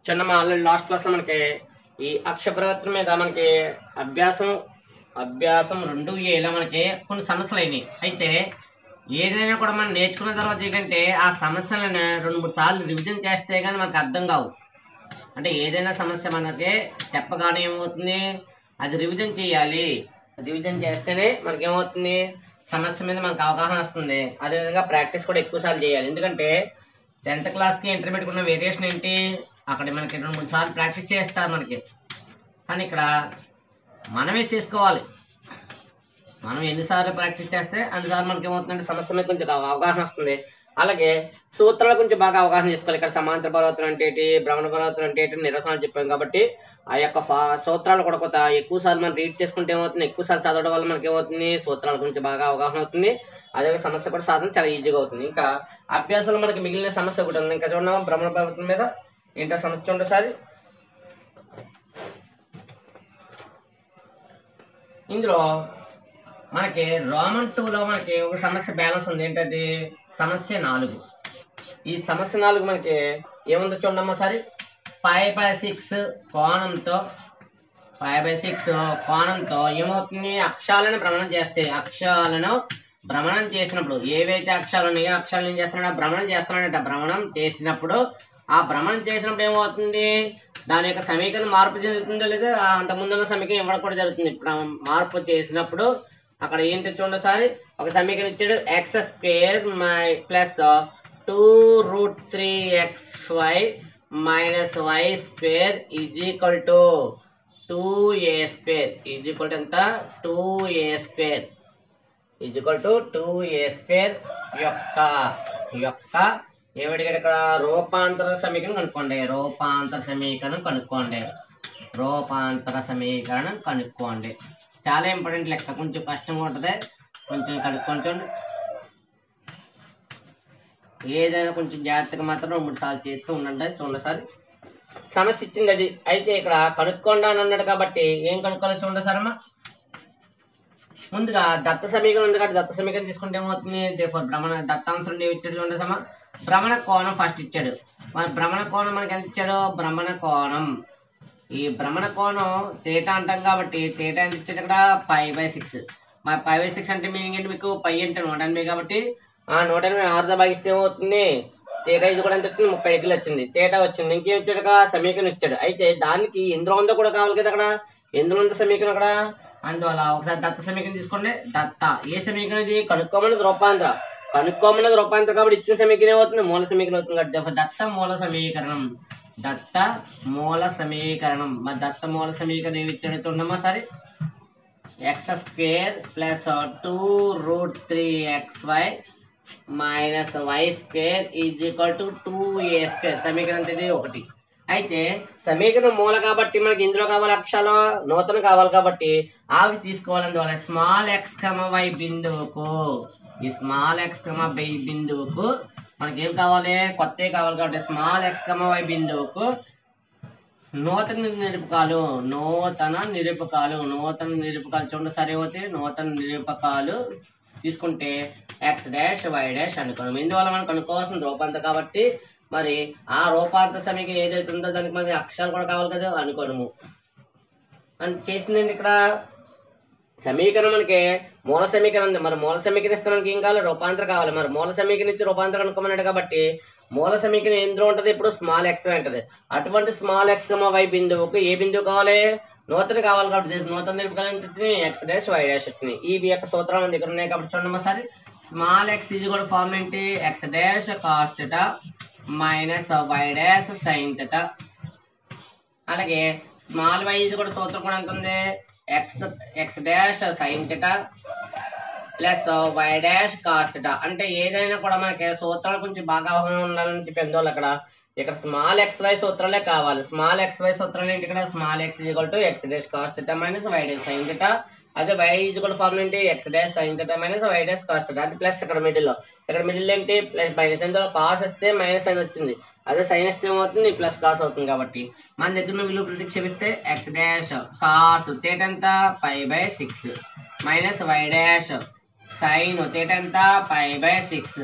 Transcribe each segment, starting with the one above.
చిన్న already last క్లాస్లో మనకి ఈ అక్షపరివర్తన మీద మనకి అభ్యాసం 2Aలో మనకి కొన్ని సమస్యలు అయినాయి. అయితే ఏదైనా కూడా మనం నేర్చుకున్న తర్వాత ఏంటంటే ఆ సమస్యలను 2-3 సార్లు రివిజన్ చేస్తే కానీ మనకు అర్థం కావు. అంటే ఏదైనా సమస్య మనకి చెప్పగానే ఏమవుతుంది, అది రివిజన్ చేయాలి. రివిజన్ చేస్తేనే మనకి ఏమవుతుంది, సమస్య మీద మనకు అవగాహన వస్తుంది. అదేవిధంగా ప్రాక్టీస్ కూడా ఎక్కువ సార్లు చేయాలి. ఎందుకంటే 10th క్లాస్కి ఇంటర్మీడియట్కి ఉన్న వేరియేషన్ ఏంటి, అక్కడ మనకి 2-3 సార్లు ప్రాక్టీస్ చేస్తారు మనకి. కానీ ఇక్కడ మనమే చేసుకోవాలి. మనం ఎన్నిసార్లు ప్రాక్టీస్ చేస్తే అన్నిసార్లు మనకి ఏమవుతుందంటే సమస్య మీద కొంచెం అవగాహన వస్తుంది. అలాగే సూత్రాల గురించి బాగా అవగాహన చేసుకోవాలి. ఇక్కడ సమాంతర పరివర్తన అంటే ఏంటి, భ్రమణ పరివర్తన అంటే ఏంటి నిర్వచనాలు చెప్పాం కాబట్టి ఆ యొక్క సూత్రాలు కూడా కొంత ఎక్కువ సార్లు మనం రీడ్ చేసుకుంటే ఏమవుతుంది, ఎక్కువ సార్లు చదవడం వల్ల మనకి ఏమవుతుంది, సూత్రాల గురించి బాగా అవగాహన అవుతుంది. అదే సమస్య కూడా సాధన చాలా ఈజీగా అవుతుంది. ఇంకా అభ్యాసంలో మనకి మిగిలిన సమస్య ఒకటి ఉంది. ఇంకా చూడడం భ్రమణ పరివర్తన మీద ఏంటో సమస్య చూడండి ఒకసారి. ఇందులో మనకి రోమన్ 2లో మనకి ఒక సమస్య బ్యాలెన్స్ ఉంది. ఏంటది, సమస్య 4. ఈ సమస్య 4 మనకి ఏముందో చూడమ్మా సరే. 5/6 కోణంతో ఏమవుతుంది, అక్షాలను భ్రమణం చేసినప్పుడు ఏవైతే అక్షాలు ఉన్నాయో అక్షాలను ఏం చేస్తున్నాడు, భ్రమణం చేసినప్పుడు ఆ భ్రమణం చేసినప్పుడు ఏమవుతుంది, దాని యొక్క సమీకరణం మార్పు చెందుతుందో లేదా అంత ముందున్న సమీకరణం ఇవ్వడం కూడా జరుగుతుంది. మార్పు చేసినప్పుడు అక్కడ ఏంటి చూడండి ఒకసారి. ఒక సమీకరణం ఇచ్చాడు, x² plus 2√3xy minus y² is equal to 2a² is equal to ఎంత, 2a² is equal to 2a² యొక్క ఏమడిగాడు ఇక్కడ, రూపాంతర సమీకరణం కనుక్కోండి. చాలా ఇంపార్టెంట్ లెక్క, కొంచెం కష్టంగా ఉంటుంది, కొంచెం కనుక్కోండి. ఏదైనా కొంచెం జాగ్రత్తగా మాత్రం 2-3 సార్లు చేస్తూ ఉండండి. చూడండి సార్, సమస్య ఇచ్చింది అది. అయితే ఇక్కడ కనుక్కోండి అని అన్నాడు కాబట్టి ఏం కనుక్కోవాలి చూడండి సార్ అమ్మా. ముందుగా దత్త సమీకరణం ఉంది కాబట్టి దత్త సమీకరణం తీసుకుంటే ఏమవుతుంది, దత్తాంశం ఇచ్చాడు చూడండి సమా. భ్రమణ కోణం ఫస్ట్ ఇచ్చాడు. మరి భ్రమణ కోణం మనకి ఎంత ఇచ్చాడు, ఈ భ్రమణ కోణం తీటా అంటాం కాబట్టి తీటా ఎంత ఇచ్చాడు ఇక్కడ, 5/6. మరి 5/6 అంటే మీనింగ్ ఏంటి, మీకు పై అంటే 180 కాబట్టి 180 6తో భాగిస్తే ఏమవుతుంది, తీటా ఇది కూడా ఎంత వచ్చింది, 30 డిగ్రీలు వచ్చింది. తీటా వచ్చింది. ఇంకేం ఇచ్చాడు అక్కడ, సమీకరణం ఇచ్చాడు. అయితే దానికి ఎందులో ఉందో కూడా కావాలి కదా అక్కడ, ఎందులో ఉందో సమీకరణం అక్కడ. అందువల్ల ఒకసారి దత్త సమీకరణం తీసుకోండి. దత్త ఏ సమీకరణం ఇది, కనుక్కోమన్నది రూపాంతరం కాబట్టి ఇచ్చిన సమీకరణం ఏమవుతుంది, మూల సమీకరణం అవుతుంది కాబట్టి దత్త మూల సమీకరణం. మరి దత్త మూల సమీకరణం ఏమి ఇచ్చాడు చూడమ్మా సరే. x² plus 2√3xy minus y² is equal to 2a². సమీకరణం ఇది 1. అయితే సమీకరణం మూల కాబట్టి మనకి ఇందులో కావాలి అక్షరాలు నూతన కావాలి కాబట్టి అవి తీసుకోవాలని ద్వారా స్మాల్ x, y బిందువుకు, ఈ స్మాల్ x, y బిందువుకు మనకి ఏం కావాలి, కొత్తవి కావాలి కాబట్టి స్మాల్ x, y బిందువుకు నూతన నిరూపకాలు చూడండి సరే అవుతాయి. నూతన నిరూపకాలు తీసుకుంటే x', y' అనుకోవడం. ఇందువల్ల మనం కనుక్కోవాల్సిన రూపాంతరం కాబట్టి మరి ఆ రూపాంతర సమీకరణం ఏదైతే ఉందో దానికి మనకి అక్షరాలు కూడా కావాలి కదా అనుకోవడము అని చేసిందండి. ఇక్కడ సమీకరణం మనకి మూల సమీకరణం ఉంది. మరి మూల సమీకరణ ఇస్తానికి ఏం కావాలి, రూపాంతరం కావాలి. మరి మూల సమీకరణ ఇచ్చి రూపాంతరం అనుకోమన్నాడు కాబట్టి మూల సమీకరణం ఎందులో ఉంటుంది, ఇప్పుడు స్మాల్ x ఉంటుంది. అటువంటి స్మాల్ x, y బిందువుకు ఏ బిందువు కావాలి, నూతన కావాలి కాబట్టి నూతన నిరూపకాలు x', y' వచ్చినాయి. ఈ యొక్క సూత్రాలు మన దగ్గర ఉన్నాయి కాబట్టి చూడండి సరే. స్మాల్ x ఇది కూడా ఫార్మ్ ఏంటి, x' cos θ minus y' sin θ. అలాగే స్మాల్ y ఇది కూడా సూత్రం కూడా ఎంత ఉంది, x' sin θ plus y' cos θ. అంటే ఏదైనా కూడా మనకి సూత్రాల గురించి బాగా అవగాహన ఉండాలని చెప్పి అందువల్ల ఇక్కడ స్మాల్ xy సూత్రాలే కావాలి. స్మాల్ xy సూత్రాలు ఏంటి, ఇక్కడ small x x' cos θ minus y' sin θ. అదే y ఫార్మ్ ఏంటి, x' sin θ minus y' cos θ. అంటే ప్లస్ ఇక్కడ మిడిల్ ఏంటి, ప్లస్ మైనస్. ఎందులో కాస్ వస్తే మైనస్ సైన్ వచ్చింది, అదే సైన్ వస్తే ఏమవుతుంది, ప్లస్ కాస్ అవుతుంది. కాబట్టి మన దగ్గర విలువ ప్రతిక్షేపిస్తే x' cos θ ఎంత 5/6 మైనస్ y' sin θ ఎంత 5/6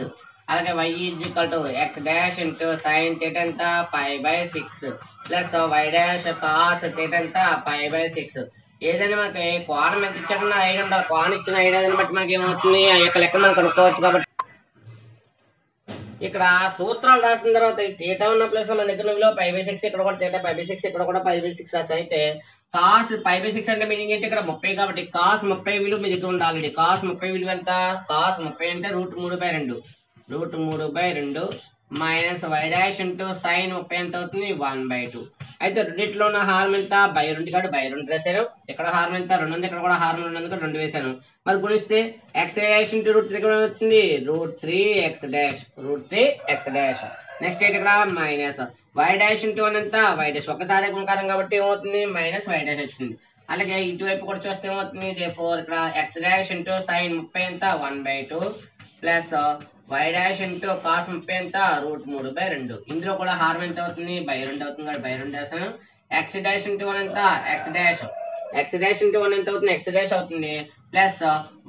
అలాగే y is equal to X dash into sine theta ఎంత 5/6 plus y dash cos theta ఎంత 5/6. ఏదైనా మనకి కోణం ఎంత ఇచ్చాడన్న ఐడియా ఉండాలి. కోణం ఇచ్చిన ఐడియాని బట్టి మనకి ఏమవుతుంది ఆ యొక్క లెక్క మనం కనుక్కోవచ్చు. కాబట్టి ఇక్కడ సూత్రాలు రాసిన తర్వాత థీటా ఉన్న ప్లేస్ మన దగ్గర విలువ 5/6, ఇక్కడ కూడా థీటా 5/6, ఇక్కడ కూడా 5/6 రాసి. అయితే కాస్ 5/6 అంటే మీనింగ్ ఏంటి? ఇక్కడ 30 కాబట్టి కాస్ 30 విలువ మీ దగ్గర ఉంది ఆల్రెడీ. కాస్ 30 విలువ ఎంత? కాస్ 30 అంటే √3/2 √3/2 minus y dash into sine 30 ఎంత అవుతుంది? 1/2. అయితే రెండిట్లో ఉన్న హారం ఎంత? బై 2 కాబట్టి బై 2 రాశాను. ఇక్కడ హారం ఎంత? 2 ఉంది, ఇక్కడ కూడా హారం 2 ఉంది, 2 వేసాను. మరి గుణిస్తే ఎక్స్ డాష్ ఇంటూ √3 ఇక్కడ అవుతుంది √3x డాష్. నెక్స్ట్ ఏంటి ఇక్కడ? మైనస్ y డాష్ ఇంటూ 1 ఎంత? y dash. ఒకసారి గుణకారం కాబట్టి ఏమవుతుంది? మైనస్ y డాష్ వచ్చింది. అలాగే ఇటువైపు కూడా చూస్తే ఏమవుతుంది? దేర్ఫోర్ ఇక్కడ ఎక్స్ డాష్ ఇంటూ సైన్ 30 ఎంత? 1/2 plus y dash into cos 30 ఎంత? √3/2. ఇందులో కూడా హారం ఎంత అవుతుంది? బై 2 అవుతుంది కాబట్టి బై 2 రాసాను. ఎక్స్ డాష్ ఇంటూ 1 ఎంత? ఎక్స్ డాష్ ఇంటూ 1 ఎంత అవుతుంది? ఎక్స్ డాష్ అవుతుంది. Plus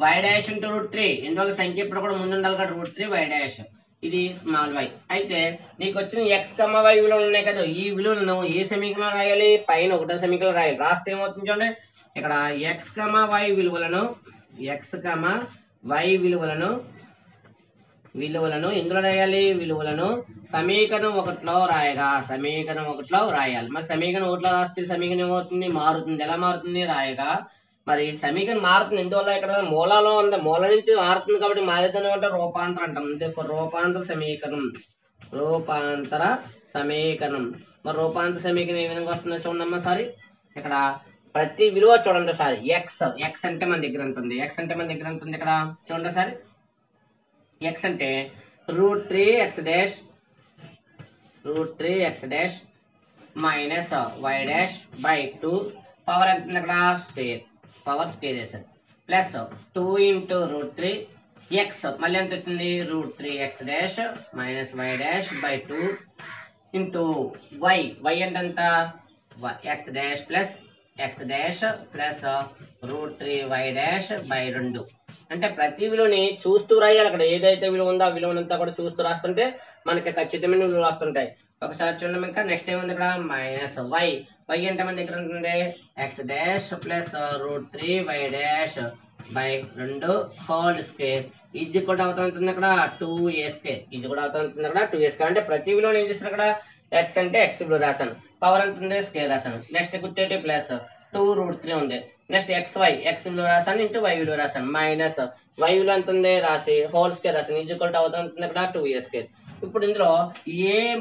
y dash into √3. ఇందులో సంఖ్య ఇప్పుడు కూడా ముందు ఉండాలి కాబట్టి √3 y డాష్. ఇది స్మాల్ y. అయితే నీకు వచ్చిన x, y విలువలు ఉన్నాయి కదా, ఈ విలువలను ఏ సమీకరణం రాయాలి? పైన ఒకటో సమీకరణం రాయాలి. రాస్తే ఏమవుతుంది చూడండి, ఇక్కడ x, y విలువలను ఇందులో రాయాలి. విలువలను సమీకరణం 1లో రాయాలి. మరి సమీకరణం 1లో రాస్తే సమీకరణం ఏమవుతుంది? మారుతుంది. ఎలా మారుతుంది? రాయగా మరి సమీకరణం మారుతుంది. ఎందువల్ల? ఇక్కడ మూలలో ఉంది, మూల నుంచి మారుతుంది కాబట్టి మారేదని అంటే రూపాంతరం అంటాం. రూపాంతర సమీకరణం. మరి రూపాంతర సమీకరణం ఏ విధంగా వస్తుందో చూడమ్మా. సారీ, ఇక్కడ ప్రతి విలువ చూడండి సార్. ఎక్స్ అంటే మన దగ్గర ఎంత ఉంది? ఇక్కడ చూడండి సార్. ఎక్స్ అంటే √3x dash minus y dash by 2 power ఎంత ఉంది? అక్కడ పవర్ స్క్వేర్ చేశారు. ప్లస్ 2 ఇంటూ √3 ఎక్స్ మళ్ళీ ఎంత వచ్చింది? √3x dash minus y dash by 2 into y అంటే ఎంత? x dash plus √3y dash by 2. అంటే ప్రతి విలువని చూస్తూ రాయాలి. అక్కడ ఏదైతే విలువ ఉందో ఆ విలువనంతా కూడా చూస్తూ రాస్తుంటే మనకి ఖచ్చితమైన విలువలు వస్తుంటాయి. ఒకసారి చూడండి. ఇంకా నెక్స్ట్ ఏముంది ఇక్కడ? మైనస్ y అంటే మన దగ్గర ఉంటుంది x dash plus √3y dash by 2 whole square ఇది కూడా అవుతుంది అక్కడ 2a². ఇది కూడా అవుతుంది అక్కడ 2a². అంటే ప్రతి విలువని ఏం చేసిన అక్కడ x అంటే x విలువ రాశాను, పవర్ ఎంత ఉంది? స్క్వేర్ రాశాను. నెక్స్ట్ గుర్తేటి? ప్లస్ 2√3 ఉంది. నెక్స్ట్ x విలువ రాశాను ఇంటూ y విలువ రాశాను. మైనస్ y విలువ ఎంత ఉంది? రాసి హోల్ స్క్వేర్ రాశాను. ఇది కూడా అవుతుంది అక్కడ 2a². ఇప్పుడు ఇందులో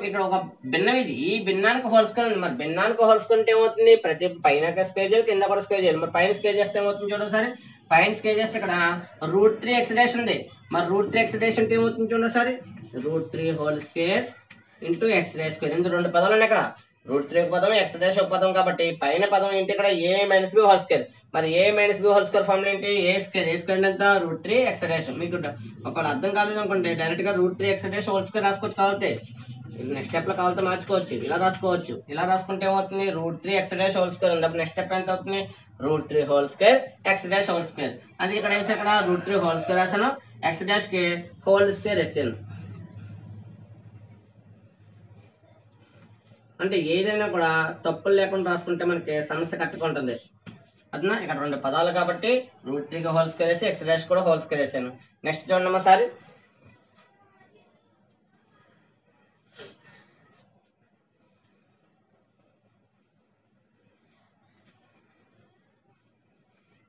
ఇక్కడ ఒక భిన్నం ఇది. ఈ భిన్నానికి హోల్ స్క్వేర్ ఉంది. మరి భిన్నానికి హోల్ స్క్వేర్ అంటే ఏమవుతుంది? ప్రతి పైన స్క్వేర్ చేయాలి, కింద కూడా స్క్వేర్ చేయాలి. మరి పైన స్క్వేర్ చేస్తే ఏమవుతుంది చూడండి సార్. పైన స్క్వేర్ చేస్తే ఇక్కడ √3x డాష్ ఉంది. మరి √3x డాష్ అంటే ఏమవుతుంది చూడండి sir. √3 whole square into x dash square. ఇందులో 2 పదాలు ఉన్నాయి ఇక్కడ. √3 ఒక పదం, x డాష్ ఒక పదం. కాబట్టి పైన పదం ఏంటి? ఇక్కడ a - b హోల్ స్క్వేర్. మరి a - b whole square formula ఏంటి? a స్క్వేర్ ఎంత? √3x dash. మీకు ఒకవేళ అర్థం కాలేదు అనుకోండి, డైరెక్ట్ గా √3x డాష్ హోల్ స్క్వేర్ రాసుకోవచ్చు. కాబట్టి నెక్స్ట్ స్టెప్ లో కావాలంటే మార్చుకోవచ్చు. ఇలా రాసుకోవచ్చు. ఇలా రాసుకుంటే ఏమవుతుంది? √3x డాష్ హోల్ స్క్వేర్ ఉంది. అప్పుడు నెక్స్ట్ స్టెప్ ఎంత అవుతుంది? √3 whole square x dash whole square. అది ఇక్కడ వేసి ఇక్కడ √3 హోల్ స్క్వేర్ రాసాను, x డాష్ కి హోల్ స్క్వేర్ వేసాను. అంటే ఏదైనా కూడా తప్పులు లేకుండా రాసుకుంటే మనకి సమస్య కట్టుకుంటుంది. అదనా ఇక్కడ 2 పదాలు కాబట్టి √3 హోల్ స్క్వేర్ వేసి x డాష్ కూడా హోల్ స్క్వేర్ వేసాను. నెక్స్ట్ చూడమ్మా సార్.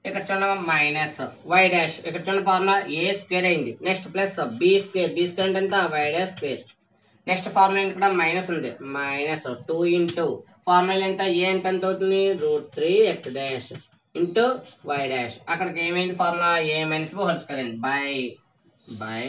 ఇక్కడ చూడమ్మా మైనస్ y డాష్. ఇక్కడ చూడండి ఫార్ములా a స్క్వేర్ అయింది. నెక్స్ట్ ప్లస్ b స్క్వేర్ అంటే ఎంత? y dash square. Next formula ఇక్కడ మైనస్ ఉంది. మైనస్ 2 ఇంటూ ఫార్ములా ఎంత? a అంటే ఎంత అవుతుంది? √3x dash into y dash. అక్కడికి ఏమైంది? Formula a - b whole square అయింది. బై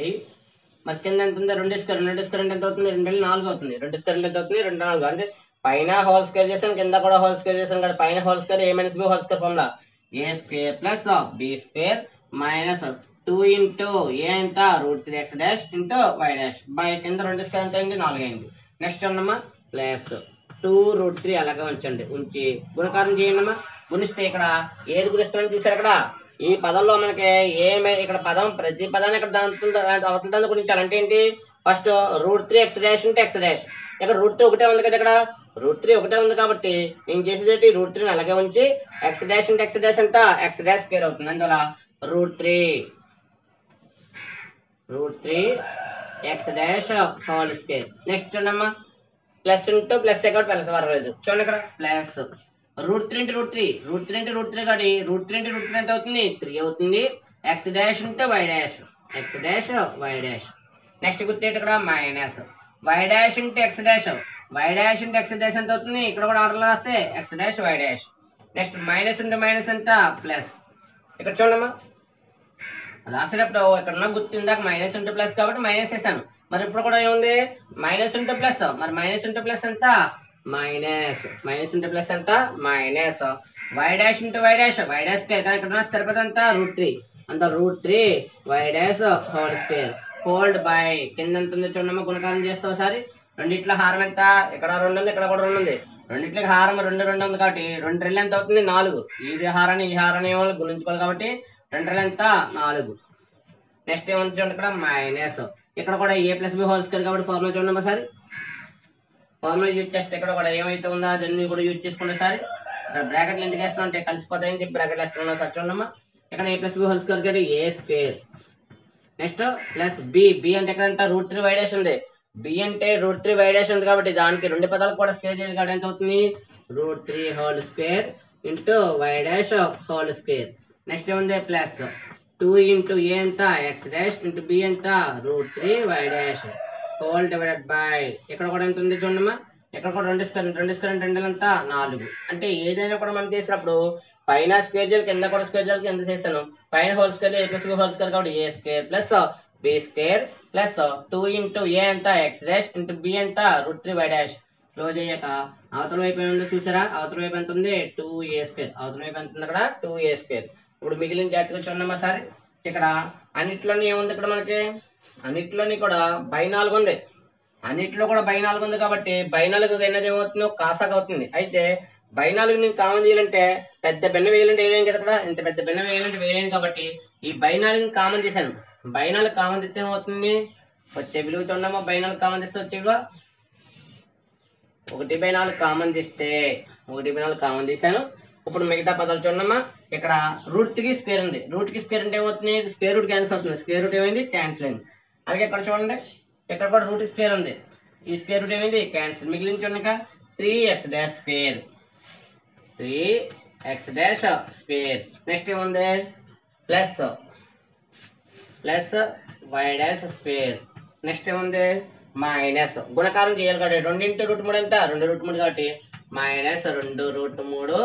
మరి కింద ఎంత ఉంది? 2 స్క్వేర్ అంటే ఎంత అవుతుంది? 2 4 అవుతుంది. 2 స్క్వేర్ అంటే ఎంత అవుతుంది? 2 4. అంటే పైన హోల్ స్క్వేర్ చేశాను, కింద కూడా హోల్ స్క్వేర్ చేశాను. కాబట్టి పైన whole square a - b whole square formula a square plus b square minus 2 into a ఎంత? √3x dash into y dash by కింద 2 స్క్వేర్ ఎంత అయింది? 4 అయింది. నెక్స్ట్ ఉన్నమ్మా ప్లస్ 2√3 అలాగే ఉంచి గుణకారం చేయండి. గుణిస్తే ఇక్కడ ఏది గుణిస్తామని చూసారు. ఇక్కడ ఈ పదంలో మనకి ఇక్కడ పదం ప్రతి పదాన్ని ఇక్కడ అవతల గుణించాలి. అంటే ఏంటి? First √3 x dash into x dash. ఇక్కడ √3 ఒకటే ఉంది కదా, ఇక్కడ √3 ఒకటే ఉంది కాబట్టి నేను చేసేది √3 అలాగే ఉంచి x dash into x dash అంతా x డాష్ స్క్వేర్ అవుతుంది. అందువల్ల √3 x dash whole square. Next చూడమ్మా ప్లస్ ఇంటూ ప్లస్ కాబట్టి ప్లస్ పర్వాలేదు. చూడండి ఇక్కడ ప్లస్ √3 ఇంటూ √3 కాబట్టి √3 ఇంటూ √3 ఎంత అవుతుంది 3 అవుతుంది. x dash into y dash next గుర్తేంటి ఇక్కడ minus y dash into x dash ఎంత అవుతుంది, ఇక్కడ కూడా ఆర్డర్లో రాస్తే x dash y dash. Next minus into minus ఎంత ప్లస్. ఇక్కడ చూడమ్మా రాసేటప్పుడు ఇక్కడ ఉన్న గుర్తు ఇందాక మైనస్ ఇంటూ ప్లస్ కాబట్టి మైనస్ వేసాను. మరి ఇప్పుడు కూడా ఏముంది మైనస్ ఇంటూ ప్లస్, మరి మైనస్ ఇంటూ ప్లస్ ఎంత minus y dash into y dash square. కానీ ఇక్కడ ఉన్న స్థిరపతి ఎంత √3 అంత √3 y dash whole square hold by కింద ఎంత ఉంది చూడమ్మా గుణకారం చేస్తే ఒకసారి. రెండిట్ల హారం ఎంత, ఇక్కడ 2 ఉంది ఇక్కడ కూడా 2 ఉంది. రెండిట్లకి హారం 2 ఉంది కాబట్టి 2 రెళ్ళు ఎంత అవుతుంది 4. ఈ హారాన్ని గుణించుకోవాలి కాబట్టి 2 రెళ్ళు ఎంత 4. నెక్స్ట్ ఏముంది చూడండి ఇక్కడ మైనస్, ఇక్కడ కూడా a + b హోల్ స్క్వేర్ కాబట్టి ఫార్ములా చూడండి ఒకసారి. ఫార్ములా యూజ్ చేస్తే ఇక్కడ కూడా ఏమైతే ఉందో దాన్ని కూడా యూజ్ చేసుకుంటే సారి. ఇక్కడ బ్రాకెట్లు ఎందుకు వేస్తున్నాం అంటే కలిసిపోతాయని చెప్పి బ్రాకెట్లు వేస్తున్నాం సార్. చూడమ్మా ఇక్కడ a + b హోల్ స్క్వేర్ కాబట్టి a square. Next plus b అంటే ఇక్కడ ఎంత √3 y డాష్ ఉంది. b అంటే √3 y డాష్ ఉంది కాబట్టి దానికి 2 పదాలు కూడా స్క్వేర్ చేయాలి కాబట్టి ఎంత అవుతుంది √3 whole square into y dash whole square. Next ఏముంది ప్లస్ 2 ఇంటూ a ఎంత x డాష్ ఇంటూ b ఎంత √3 y dash whole divided by ఇక్కడ కూడా ఎంత ఉంది చూడమ్మా, ఇక్కడ కూడా 2 స్క్వేర్ 2 అంతా 4. అంటే ఏదైనా కూడా మనం చేసినప్పుడు పైన స్క్వేర్ చేయాలి కింద కూడా స్క్వేర్ చేయాలి. ఎంత చేశాను పైన whole square a + b whole square కాబట్టి a square plus b square plus 2 into a ఎంత x డాష్ ఇంటూ b ఎంత √3 y డాష్. క్లోజ్ అయ్యాక అవతల వైపు ఏముందో చూసారా, అవతల వైపు ఎంత ఉంది 2a స్క్వేర్. అవతల వైపు ఎంత ఉంది అక్కడ 2a స్క్వేర్. ఇప్పుడు మిగిలిన జాగ్రత్తగా చూడమ్మా సార్. ఇక్కడ అన్నిట్లోని ఏముంది, ఇక్కడ మనకి అన్నిట్లోని కూడా బై4 ఉంది. అన్నిట్లో కూడా బై4 ఉంది కాబట్టి బై4 అనేది ఏమవుతుంది కాసాగా అవుతుంది. అయితే బై4 నేను కామన్ చేయాలంటే పెద్ద బెన్న వేయాలంటే వేయలేను కదా, ఇక్కడ ఇంత పెద్ద బెన్న వేయాలంటే వేయలేను కాబట్టి ఈ బై4 కామన్ చేశాను. బై4 కామన్ తెస్తే ఏమవుతుంది వచ్చే విలువ చూడమ్మా. బై4 కామన్ తెస్తే వచ్చే విలువ 1/4 కామన్ తీస్తే 1/4 కామన్ తీసాను. ఇప్పుడు మిగతా పదాలు చూడమ్మా. ఇక్కడ √3 స్క్వేర్ ఉంది. √3 స్క్వేర్ అంటే ఏమవుతుంది స్క్వేర్ రూట్ క్యాన్సిల్ అవుతుంది. స్క్వేర్ రూట్ ఏమైంది క్యాన్సిల్ అయింది. అలాగే ఇక్కడ చూడండి ఇక్కడ కూడా √3 స్క్వేర్ ఉంది. ఈ స్క్వేర్ రూట్ ఏమైంది క్యాన్సిల్. మిగిలిన చూడక 3x డాష్ స్క్వేర్. నెక్స్ట్ ఏముంది plus y dash square. Next ఏముంది మైనస్ గుణకారం చేయాలి కాబట్టి 2 ఇంటూ √3 ఎంత 2√3 కాబట్టి minus 2√3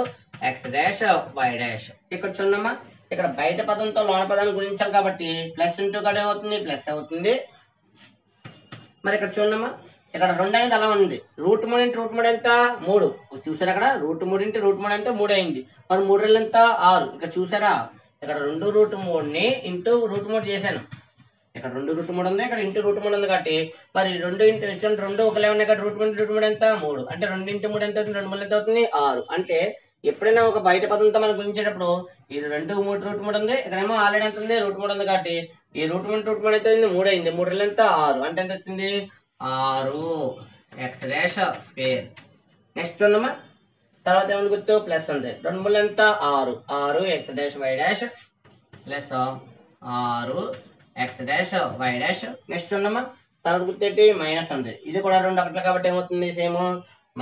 x dash y dash. ఇక్కడ చూడమ్మా ఇక్కడ బయట పదంతో లోన పదాన్ని గుణించాలి కాబట్టి ప్లస్ ఇంటూ కూడా ఏమవుతుంది ప్లస్ అవుతుంది. మరి ఇక్కడ చూడమ్మా ఇక్కడ 2 అనేది అలా ఉంది. √3 ఇంటూ √3 ఎంత 3. చూసారా అక్కడ √3 ఇంటూ √3 అంటే 3 అయింది. మరి 3 రెళ్ళు ఎంత 6. ఇక్కడ చూసారా ఇక్కడ 2√3ని ఇంటూ √3 చేశాను. ఇక్కడ 2√3 ఉంది, ఇక్కడ ఇంటూ √3 ఉంది కాబట్టి మరి 2 ఇంటూ 2 ఒకలే ఉన్నాయి కాబట్టి √3 ఎంత 3. అంటే 2 ఇంటూ 3 ఎంత అవుతుంది 2 3 ఎంత అవుతుంది 6. అంటే ఎప్పుడైనా ఒక బయట పదంతో మనం గుణించేటప్పుడు ఇది 2 3 √3 ఉంది, ఇక్కడేమో ఆల్రెడీ ఎంత ఉంది √3 ఉంది కాబట్టి ఈ √3 ఎంత అయింది 3 అయింది. 3 రెళ్ళు ఎంత 6. అంటే ఎంత వచ్చింది 6x డాష్ స్క్వేర్. నెక్స్ట్ చూడమ్మా తర్వాత ఏముంది గుర్తు ప్లస్ ఉంది. 2 3 ఎంత 6x dash y dash plus 6x dash y dash. Next చూడమ్మా తర్వాత గుర్తు మైనస్ ఉంది. ఇది కూడా 2 ఒకట్ల కాబట్టి ఏమవుతుంది same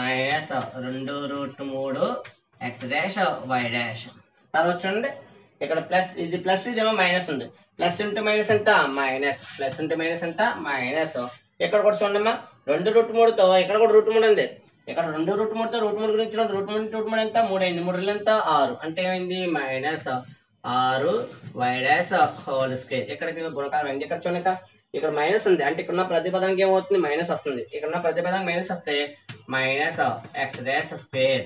minus 2√3x dash y dash. తర్వాత చూడండి ఇక్కడ ప్లస్ ఇది ప్లస్ ఇదేమో మైనస్ ఉంది. ప్లస్ ఇంటూ మైనస్ ఎంత మైనస్. ప్లస్ ఇంటూ మైనస్ ఎంత మైనస్. ఇక్కడ కూడా చూడమ్మా 2√3తో ఇక్కడ కూడా √3 ఉంది. ఇక్కడ 2√3తో √3 గురించి √3 ఎంత 3 అయింది. 3 రెళ్ళు ఎంత 6. అంటే ఏమైంది minus 6y dash whole square. ఇక్కడికి గుణకారం అయింది. ఇక్కడ చూడక ఇక్కడ మైనస్ ఉంది అంటే ఇక్కడ ఉన్న ప్రతి పదానికి ఏమవుతుంది మైనస్ వస్తుంది. ఇక్కడ ఉన్న ప్రతి పదానికి మైనస్ వస్తే మైనస్ x డాష్ స్క్వేర్.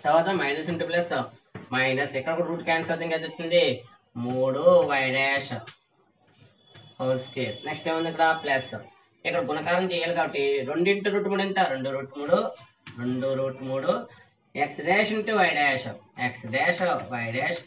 తర్వాత మైనస్ ఇంటూ ప్లస్ మైనస్ ఇక్కడ కూడా రూట్ క్యాన్సిల్ అవుతుంది. ఎంత వచ్చింది 3y dash whole square. Next ఏముంది ఇక్కడ ప్లస్ ఇక్కడ గుణకారం చేయాలి కాబట్టి 2 ఇంటూ √3 ఎంత 2√3 x dash into y dash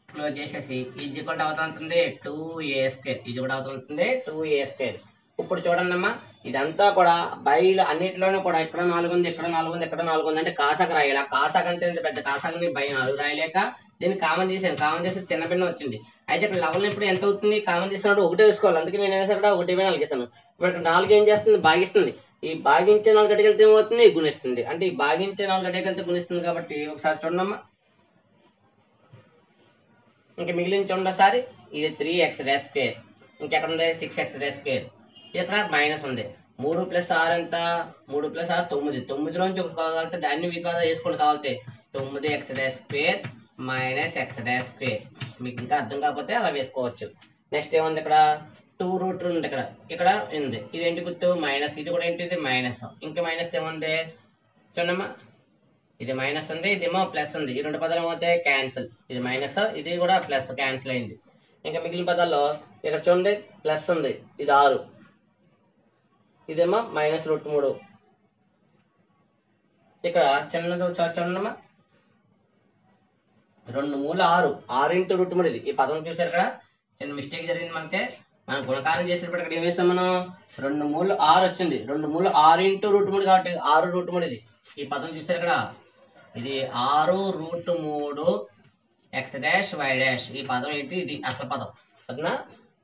close చేసేసి ఈజ్ ఈక్వల్ టు అవుతుంది 2a స్క్వేర్. ఇది కూడా అవుతుంది 2a స్క్వేర్. ఇప్పుడు చూడండి అమ్మా, ఇదంతా కూడా బైలు అన్నిటిలోనూ కూడా ఇక్కడ 4 ఉంది, ఇక్కడ 4 ఉంది, ఇక్కడ 4 ఉంది అంటే కాసాక రాయాలి. ఆ కాసాక అంటే ఇంత పెద్ద కాసాకని బై 4 రాయలేక దీన్ని కామన్ చేశాను. కామన్ చేసి చిన్న భిన్నం వచ్చింది. అయితే ఇక్కడ 11 ఇప్పుడు ఎంత అవుతుంది? కామన్ చేసినప్పుడు 1 వేసుకోవాలి. అందుకే నేను అనేసి ఇక్కడ 1/4 వేసాను. ఇప్పుడు ఇక్కడ 4 ఏం చేస్తుంది? భాగిస్తుంది. ఈ భాగించే 4 గడికెళ్తే ఏమవుతుంది? గుణిస్తుంది. అంటే ఈ భాగించే 4 గడికెళ్తే గుణిస్తుంది కాబట్టి ఒకసారి చూడమ్మా. ఇంకా మిగిలిన చూడండి ఒకసారి. ఇది 3x². ఇంకెక్కడ ఉంది? 6x². ఇక్కడ మైనస్ ఉంది. 3 + 6 ఎంత? 3 + 6 9. 9లోంచి ఒకటి కావాలంటే దాన్ని విధానం వేసుకోండి. కావాలంటే 9x² - x². మీకు ఇంకా అర్థం కాకపోతే అలా వేసుకోవచ్చు. నెక్స్ట్ ఏముంది? ఇక్కడ 2√2 ఉంది. ఇక్కడ ఉంది. ఇది ఏంటి గుర్తు? మైనస్. ఇది కూడా ఏంటిది? మైనస్. ఇంకా మైనస్ ఏముంది చూడమ్మా. ఇది మైనస్ ఉంది, ఇదేమో ప్లస్ ఉంది. ఈ రెండు పదాలు ఏమవుతాయి? క్యాన్సిల్. ఇది మైనస్, ఇది కూడా ప్లస్, క్యాన్సిల్ అయింది. ఇంకా మిగిలిన పదాల్లో ఇక్కడ చూడండి ప్లస్ ఉంది, ఇది 6, ఇదేమో -√3. ఇక్కడ చిన్నది చూడమ్మా, 2 మూల 6, 6 × √3. ఇది ఈ పదం చూసారు ఇక్కడ చిన్న మిస్టేక్ జరిగింది మనకి. మనం గుణకారం చేసేటప్పుడు ఇక్కడ ఏం వేసాం మనం? 2 మూల 6 వచ్చింది. 2 మూల 6 × √3 కాబట్టి 6√3. ఇది ఈ పదం చూసారు ఇక్కడ, ఇది 6√3 x', y'. ఈ పదం ఏంటి? ఇది అసలు పదం అదనా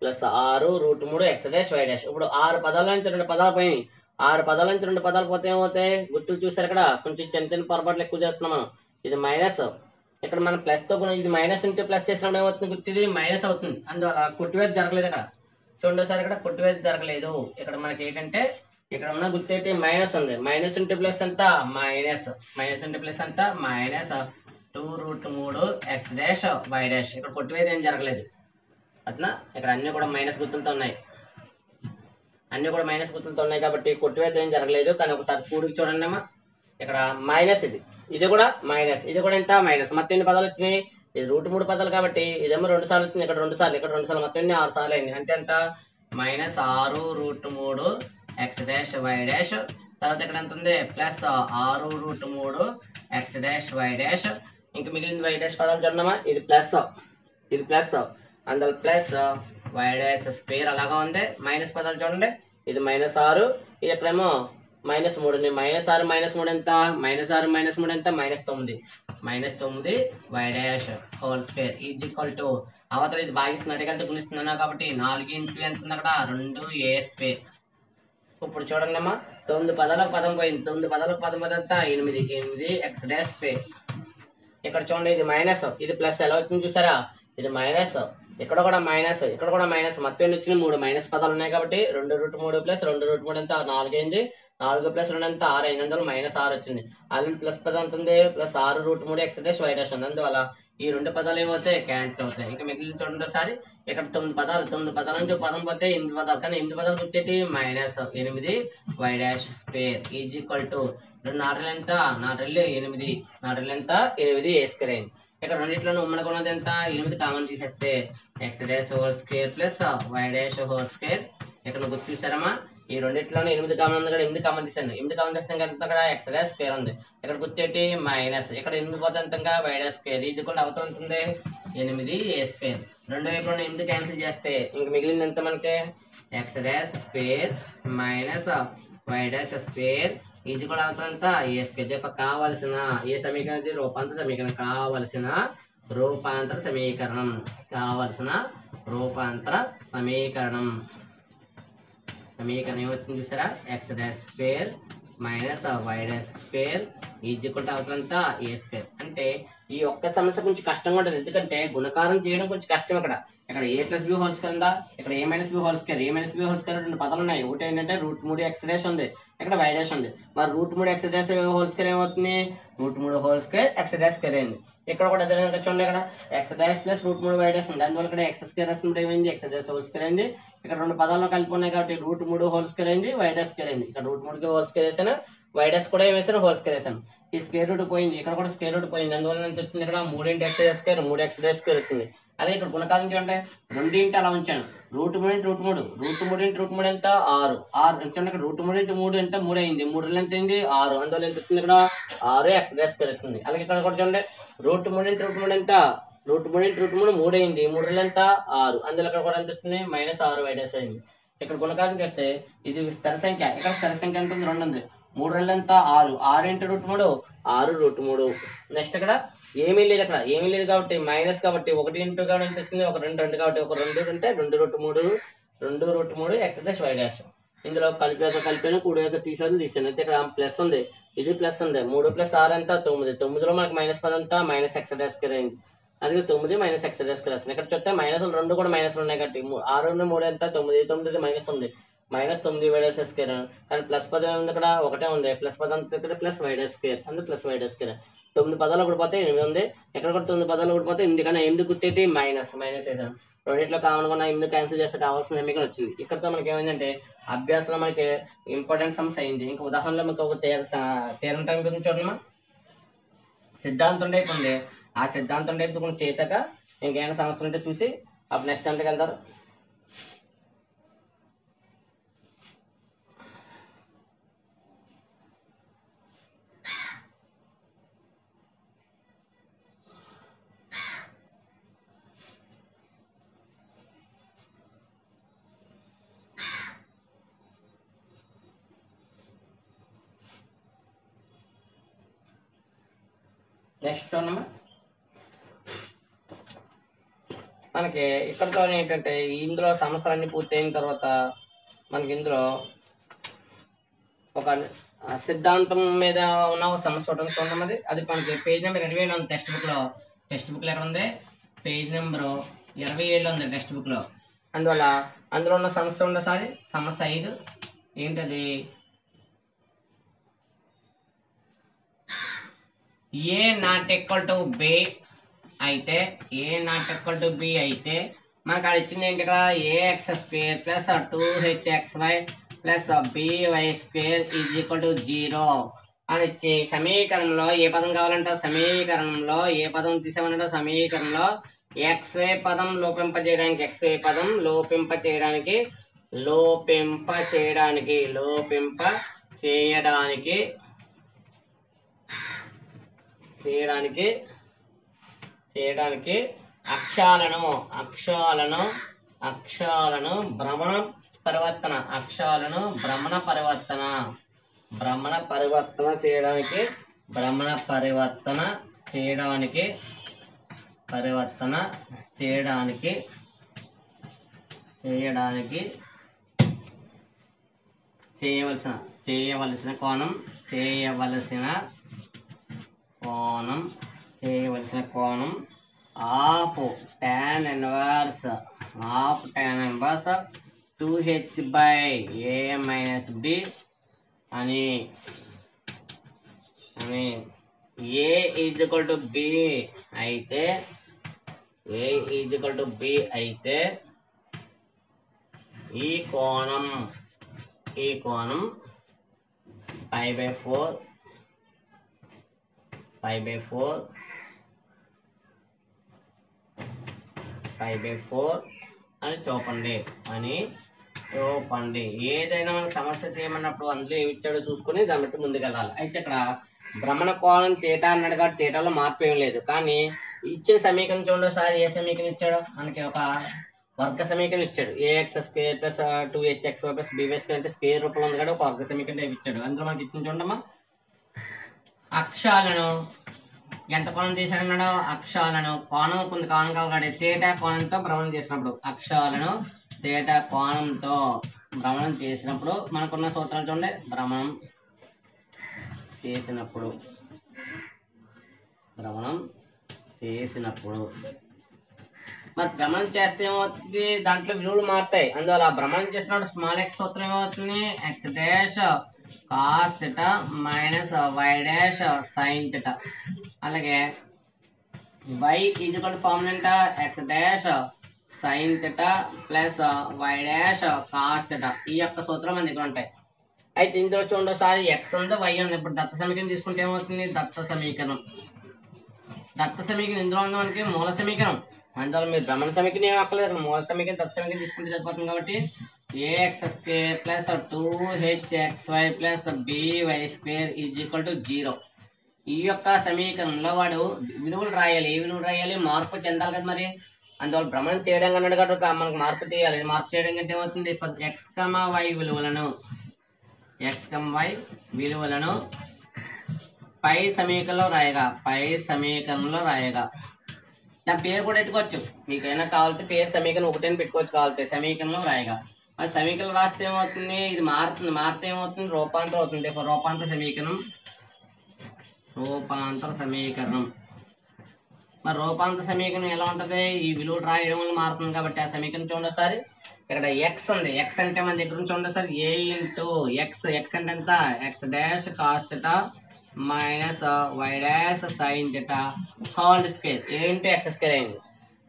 ప్లస్ 6√3 x', y'. ఇప్పుడు 6 పదాల నుంచి 2 పదాలు పోయినాయి. 6 పదాల నుంచి 2 పదాలు పోతే ఏమవుతాయి? గుర్తులు చూసారు ఇక్కడ, కొంచెం చిన్న చిన్న పొరపాట్లు ఎక్కువ చేస్తున్నాం మనం. ఇది మైనస్, ఇక్కడ మనం ప్లస్ తో ఇది మైనస్ ఇంటూ ప్లస్ చేసినప్పుడు ఏమవుతుంది? గుర్తు ఇది మైనస్ అవుతుంది. అందువల్ల కొట్టివేత జరగలేదు. ఇక్కడ చూడండి సార్, ఇక్కడ కొట్టివేత జరగలేదు. ఇక్కడ మనకి ఏంటంటే ఇక్కడ ఉన్న గుర్తు ఏంటి? మైనస్ ఉంది. మైనస్ ఇంటూ ప్లస్ ఎంత? మైనస్. మైనస్ ఇంటూ ప్లస్ ఎంత? -2√3 x', y'. ఇక్కడ కొట్టివేత ఏం జరగలేదు అట్లా. ఇక్కడ అన్ని కూడా మైనస్ గుర్తులతో ఉన్నాయి. అన్ని కూడా మైనస్ గుర్తులతో ఉన్నాయి కాబట్టి కొట్టివేత ఏం జరగలేదు. కానీ ఒకసారి కూడికి చూడండి అమ్మా. ఇక్కడ మైనస్, ఇది కూడా మైనస్, ఇది కూడా ఎంత? మైనస్. మొత్తం ఎన్ని పదాలు వచ్చినాయి? ఇది √3 పదాలు కాబట్టి ఇదేమో 2 సార్లు వచ్చింది, ఇక్కడ 2 సార్లు, ఇక్కడ 2 సార్లు, మొత్తం 6 సార్లు అయింది. అంటే ఎంత? -6√3 x', y'. తర్వాత ఇక్కడ ఎంత ఉంది? Plus 6√3 x', y'. ఇంకా మిగిలిన y' పదాలు చూడమ్మా. ఇది ప్లస్, ఇది ప్లస్, అందులో ప్లస్ y'² అలాగా ఉంది. మైనస్ పదాలు చూడండి. ఇది -6, ఇది ఎక్కడేమో -3. -6 - 3 ఎంత? -6 - 3 ఎంత? -9. -9 y'² అవతల ఇది భాగిస్తున్నట్టు కలిసి గుణిస్తున్నాను కాబట్టి 4 × ఎంత ఉంది? అక్కడ 2a². ఇప్పుడు చూడండి అమ్మా, 9 పదాలకు పదం పోయింది. 9 పదాలకు పదం పోతే ఎంత? 8 x'². ఇక్కడ చూడండి, ఇది మైనస్, ఇది ప్లస్. ఎలా అవుతుంది చూసారా? ఇది మైనస్, ఇక్కడ కూడా మైనస్, ఇక్కడ కూడా మైనస్. మొత్తం ఎన్ని వచ్చినాయి? 3 మైనస్ పదాలు ఉన్నాయి కాబట్టి 2√3 + 2√3 ఎంత? 4 అయింది. 4 + 2 ఎంత? 6 అయింది. అందులో -6 వచ్చింది. అలాంటి ప్లస్ పదం ఎంత ఉంది? ప్లస్ 6√3 x', y' ఉంది. అందువల్ల ఈ 2 పదాలు ఏమవుతాయి? క్యాన్సిల్ అవుతాయి. ఇంకా మిగిలిన చూడండి ఒకసారి. ఇక్కడ 9 పదాలు, 9 పదాల నుంచి పదం పోతే 8 పదాలు. కానీ 8 పదాలు గుర్తేటి? -8 y'² 2 4 ఎంత? 4 8, 4 ఎంత? 8a² అయింది. ఇక్కడ రెండిట్లోనూ ఉమ్మడి ఉన్నది ఎంత? 8 కామన్ తీసేస్తే x'² + y'². ఇక్కడ గుర్తు చూసారమ్మా, ఈ రెండిట్లోనూ 8 కామన్ ఉంది కదా, 8 కామన్ తీసాను. 8 కామన్ తీస్తే ఎంత? ఇక్కడ x'² ఉంది. ఇక్కడ గుర్తేటి? మైనస్. ఇక్కడ 8 పోతే ఎంత? y'² అవతల ఉంటుంది 8a². రెండు వైపులను 8 క్యాన్సిల్ చేస్తే ఇంక మిగిలింది ఎంత మనకి? x'² - y'² అవతలంతా a². కావలసిన ఏ సమీకరణం? రూపాంతర సమీకరణం. కావలసిన రూపాంతర సమీకరణం. కావలసిన రూపాంతర సమీకరణం. సమీకరణం ఏమవుతుంది చూసారా? x'² - y'² అవతలంతా a². అంటే ఈ ఒక్క సమస్య కొంచెం కష్టంగా ఉంటుంది. ఎందుకంటే గుణకారం చేయడం కొంచెం కష్టం. ఇక్కడ a + b² ఉందా? ఇక్కడ a - b². రెండు పదాలు ఉన్నాయి. ఒకటి ఏంటంటే √3 x' ఉంది, ఇక్కడ y' ఉంది. మరి √3 x' ఏమవుతుంది? √3² x'² అయింది. ఇక్కడ కూడా అదే విధంగా చూడండి, ఇక్కడ x' + √3 y' ఉంది. అందువల్ల ఇక్కడ x² రాసినప్పుడు ఏమైంది? x'² అయింది. ఇక్కడ రెండు పదాల్లో కలిపి ఉన్నాయి కాబట్టి √3² అయింది, y' అయింది. ఇక్కడ √3కి హోల్² వేసాను, y' కూడా ఏం వేసాను? హోల్² వేసాను. ఈ స్క్వేర్ రూట్ పోయింది, ఇక్కడ కూడా స్క్వేర్ రూట్ పోయింది. అందువల్ల ఎంత వచ్చింది? ఇక్కడ 3 × x'², 3 x'² వచ్చింది. అదే ఇక్కడ గుణకారం చూడండి, 2 అలా ఉంచాను. √3 × √3, √3 × √3 ఎంత? 6. 6 చూడండి, ఇక్కడ √3 × 3 ఎంత? 3 అయింది. 3 ఎంత అయింది? 6. అందువల్ల ఎంత వచ్చింది? ఇక్కడ 6 x'² వచ్చింది. అలాగే ఇక్కడ కూడా చూడండి, √3 × √3 ఎంత? √3 × √3 3 అయింది. 3 ఎంత? 6. అందులో ఇక్కడ కూడా ఎంత వచ్చింది? -6 y' అయింది. ఇక్కడ గుణకారం చేస్తే ఇది స్థిర సంఖ్య, ఇక్కడ స్థిర సంఖ్య ఎంత ఉంది? 2 ఉంది. 3 2 ఎంత? 6. 6 × √3 6 √3. నెక్స్ట్ ఇక్కడ ఏమీ లేదు, ఇక్కడ ఏమీ లేదు కాబట్టి మైనస్, కాబట్టి 1 ఇంటూ కాబట్టి ఎంత వచ్చింది? 1 2 2 కాబట్టి 1 2 అంటే 2 √3 2 √3 x డాష్ y డాష్. ఇందులో కలిపాను కూడాక తీసాను అయితే ఇక్కడ ప్లస్ ఉంది, ఇది ప్లస్ ఉంది. 3 + 6 ఎంత? 9. 9లో మనకి -10 ఎంత? -x డాష్ స్క్వేర్ అయింది. అది 9 - x డాష్ స్క్వేర్. ఇక్కడ చూస్తే మైనస్లు 2 కూడా మైనస్లు ఉన్నాయి కాబట్టి 6 × 3 ఎంత? 9. 9 -9 -9 y డాష్ స్క్వేర్. కానీ +10 ఉంది, ఇక్కడ ఒకటే ఉంది. +10 అంతా ఇక్కడ ప్లస్ y డాష్ స్క్వేర్, అందుకే ప్లస్ y డాష్ స్క్వేర్. 9 పదాలు ఒకటి పోతే 8 ఉంది, ఎక్కడ కూడా 9 పదాలు ఒకటి పోతే 8, కానీ 8 గుర్తేటి మైనస్ వేసాను. రెండిట్లో కామన్ గా 8 క్యాన్సిల్ చేస్తే కావాల్సిన సమీకరణం వచ్చింది. ఇక్కడతో మనకి ఏమైందంటే అభ్యాసంలో మనకి ఇంపార్టెంట్ సమస్య అయింది. ఇంకా ఉదాహరణలో మీకు ఒక తీరం టైం గురించి చూడమ్మా. సిద్ధాంతం టైప్ ఉంది, ఆ సిద్ధాంతం టైప్ కొంచెం చేశాక ఇంకేమైనా సమస్యలు ఉంటే చూసి అప్పుడు నెక్స్ట్ గంటకి వెళ్తారు. నెక్స్ట్ చూడమ్మా, మనకి ఇక్కడతో ఏంటంటే ఇందులో సమస్యలన్నీ పూర్తయిన తర్వాత మనకి ఇందులో ఒక సిద్ధాంతం మీద ఉన్న ఒక సమస్య ఒకటి ఉన్నది. అది మనకి పేజ్ నెంబర్ 27 ఉంది టెక్స్ట్ బుక్లో. టెక్స్ట్ బుక్లో ఎక్కడ ఉంది? పేజ్ నెంబర్ 27 ఉంది టెక్స్ట్ బుక్లో. అందువల్ల అందులో ఉన్న సమస్య ఉండసారి సమస్య 5 ఏంటది? ఏ నాట్ ఈక్వల్ టు బి అయితే, ఏ నాట్ ఈక్వల్ టు బి అయితే మనకు అది ఇచ్చింది ఏంటి? ఇక్కడ ax² + 2hxy + by² = 0 అని ఇచ్చి సమీకరణంలో ఏ పదం కావాలంటే సమీకరణంలో ఏ పదం తీసామన్నట్టు సమీకరణంలో xy పదం లోపింపజేయడానికి చేయడానికి అక్షాలను భ్రమణ పరివర్తన చేయవలసిన కోణం of tan inverse 2h/a - b అని a = b అయితే ఈ కోణం π/4 అని చూపండి. ఏదైనా మనకు సమస్య చేయమన్నప్పుడు అందులో ఏమి ఇచ్చాడో చూసుకుని దాన్ని బట్టి ముందుకెళ్ళాలి. అయితే ఇక్కడ భ్రమణ కోణం θ అన్నాడు కాబట్టి θలో మార్పు ఏం లేదు. కానీ ఇచ్చిన సమీకరణం చూడండి ఒకసారి. ఏ సమీకరణం ఇచ్చాడో మనకి ఒక వర్గ సమీకరణం ఇచ్చాడు. ax² + 2hxy + by² అంటే స్క్వేర్ రూపంలో ఉంది కాబట్టి ఒక వర్గ సమీకరణం ఇచ్చాడు. అందులో మనకి ఇచ్చిన చూడమ్మా, అక్షాలను ఎంత కోణం తీసాడన్నాడు? అక్షాలను కోణం కొంత కోణం కాబట్టి θ కోణంతో భ్రమణం చేసినప్పుడు మనకున్న సూత్రాలు చూడండి. భ్రమణం చేసినప్పుడు మరి భ్రమణం చేస్తే ఏమవుతుంది? దాంట్లో విలువలు మారుతాయి. అందువల్ల భ్రమణం చేసినప్పుడు స్మాల్ x సూత్రం ఏమవుతుంది? x dash cos θ - y dash sin θ. అలాగే y ఫార్ములా ఏంట? x dash sin θ + y dash cos θ. ఈ యొక్క సూత్రం మన దగ్గర ఉంటాయి. అయితే ఇందులో చూడండి ఒకసారి x ఉంది, y ఉంది. ఇప్పుడు దత్త సమీకరణం తీసుకుంటే ఏమవుతుంది? దత్త సమీకరణం ఇందులో ఉంది మనకి మూల సమీకరణం. అందువల్ల మీరు భ్రమణ సమీకరణం ఏం అక్కర్లేదు, మూల సమీకరణం దత్త సమీకరణం తీసుకుంటే సరిపోతుంది. కాబట్టి ax² + 2hxy + by² = 0. ఈ యొక్క సమీకరణంలో వాడు విలువలు రాయాలి. ఏ విలువలు రాయాలి? మార్పు చెందాలి కదా. మరి అందువల్ల భ్రమణం చేయడం అన్నాడు కాబట్టి మనకు మార్పు చేయాలి. మార్పు చేయడం అంటే ఏమవుతుంది, ఎక్స్ వై విలువలను పై సమీకరణంలో రాయగా దాని పేరు కూడా పెట్టుకోవచ్చు. మీకైనా కావాలంటే పేరు సమీకరణం ఒకటైనా పెట్టుకోవచ్చు కావాలంటే, సమీకరణంలో రాయగా. అది సమీకరణం రాస్తే ఏమవుతుంది, ఇది మారితే ఏమవుతుంది, రూపాంతరం అవుతుంది. రూపాంతర సమీకరణం. మరి రూపాంతర సమీకరణం ఎలా ఉంటుంది, ఈ విలువలు రాయడం వల్ల మారుతుంది కాబట్టి ఆ సమీకరణం చూడండి ఒకసారి. ఇక్కడ ఎక్స్ ఉంది, ఎక్స్ అంటే మన దగ్గర నుంచి చూడండి sir, A into X. X అంటే ఎంత, X dash cos theta minus Y dash sine theta whole square, A into X square అయింది,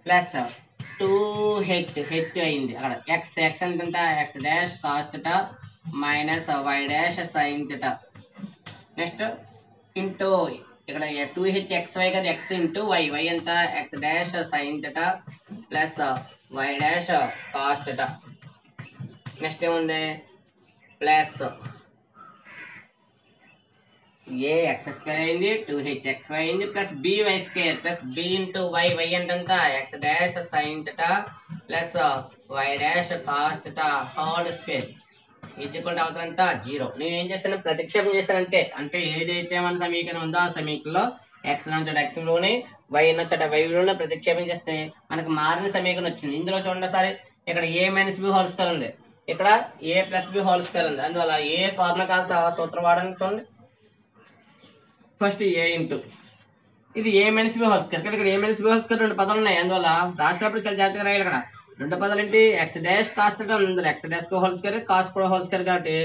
ప్లస్ 2h అయింది. అక్కడ ఎక్స్ అంటే ఎంత, X dash cos theta minus Y dash sine theta. Next into ఇక్కడ 2h xy కదా, x into Y, Y ఎంత, X dash sine theta plus Y dash cos theta. Next ఏముంది, plus A X square అయింది, 2hxy అయింది, plus by square plus B into Y, Y అంటే ఎంత, X dash sine theta plus Y dash cos theta whole square equal to అవుతుందంతా 0. నేను ఏం చేస్తాను, ప్రతిక్షేపం చేస్తాను అంతే. అంటే ఏదైతే మన సమీకరణం ఉందో ఆ సమీకరణంలో ఎక్స్ నచ్చట ఎక్స్ విలువని, వై నచ్చట వై విలువని ప్రతిక్షేపం చేస్తే మనకు మారిన సమీకరణం వచ్చింది. ఇందులో చూడండి సరే, ఇక్కడ ఏ మైనస్ బి హోల్ స్క్వేర్ ఉంది, ఇక్కడ ఏ ప్లస్ బి హోల్ స్క్వేర్ ఉంది. అందువల్ల ఏ ఫార్ములా కాదు సూత్రం వాడని చూడండి. ఫస్ట్ ఏ ఇంటూ ఇది ఏ మైనస్ బి హోల్ స్క్వేర్, ఇక్కడ ఏ మైనస్ బి హోల్ స్క్వేర్ రెండు పదాలు ఉన్నాయి. అందువల్ల రాసినప్పుడు చాలా జాగ్రత్తగా రాయాలి. ఇక్కడ రెండు పదాలు ఏంటి, ఎక్స్ డాష్ కాస్ థీటా ఉంది, X dash whole square, cos కూడా హోల్ స్క్వేర్ కాబట్టి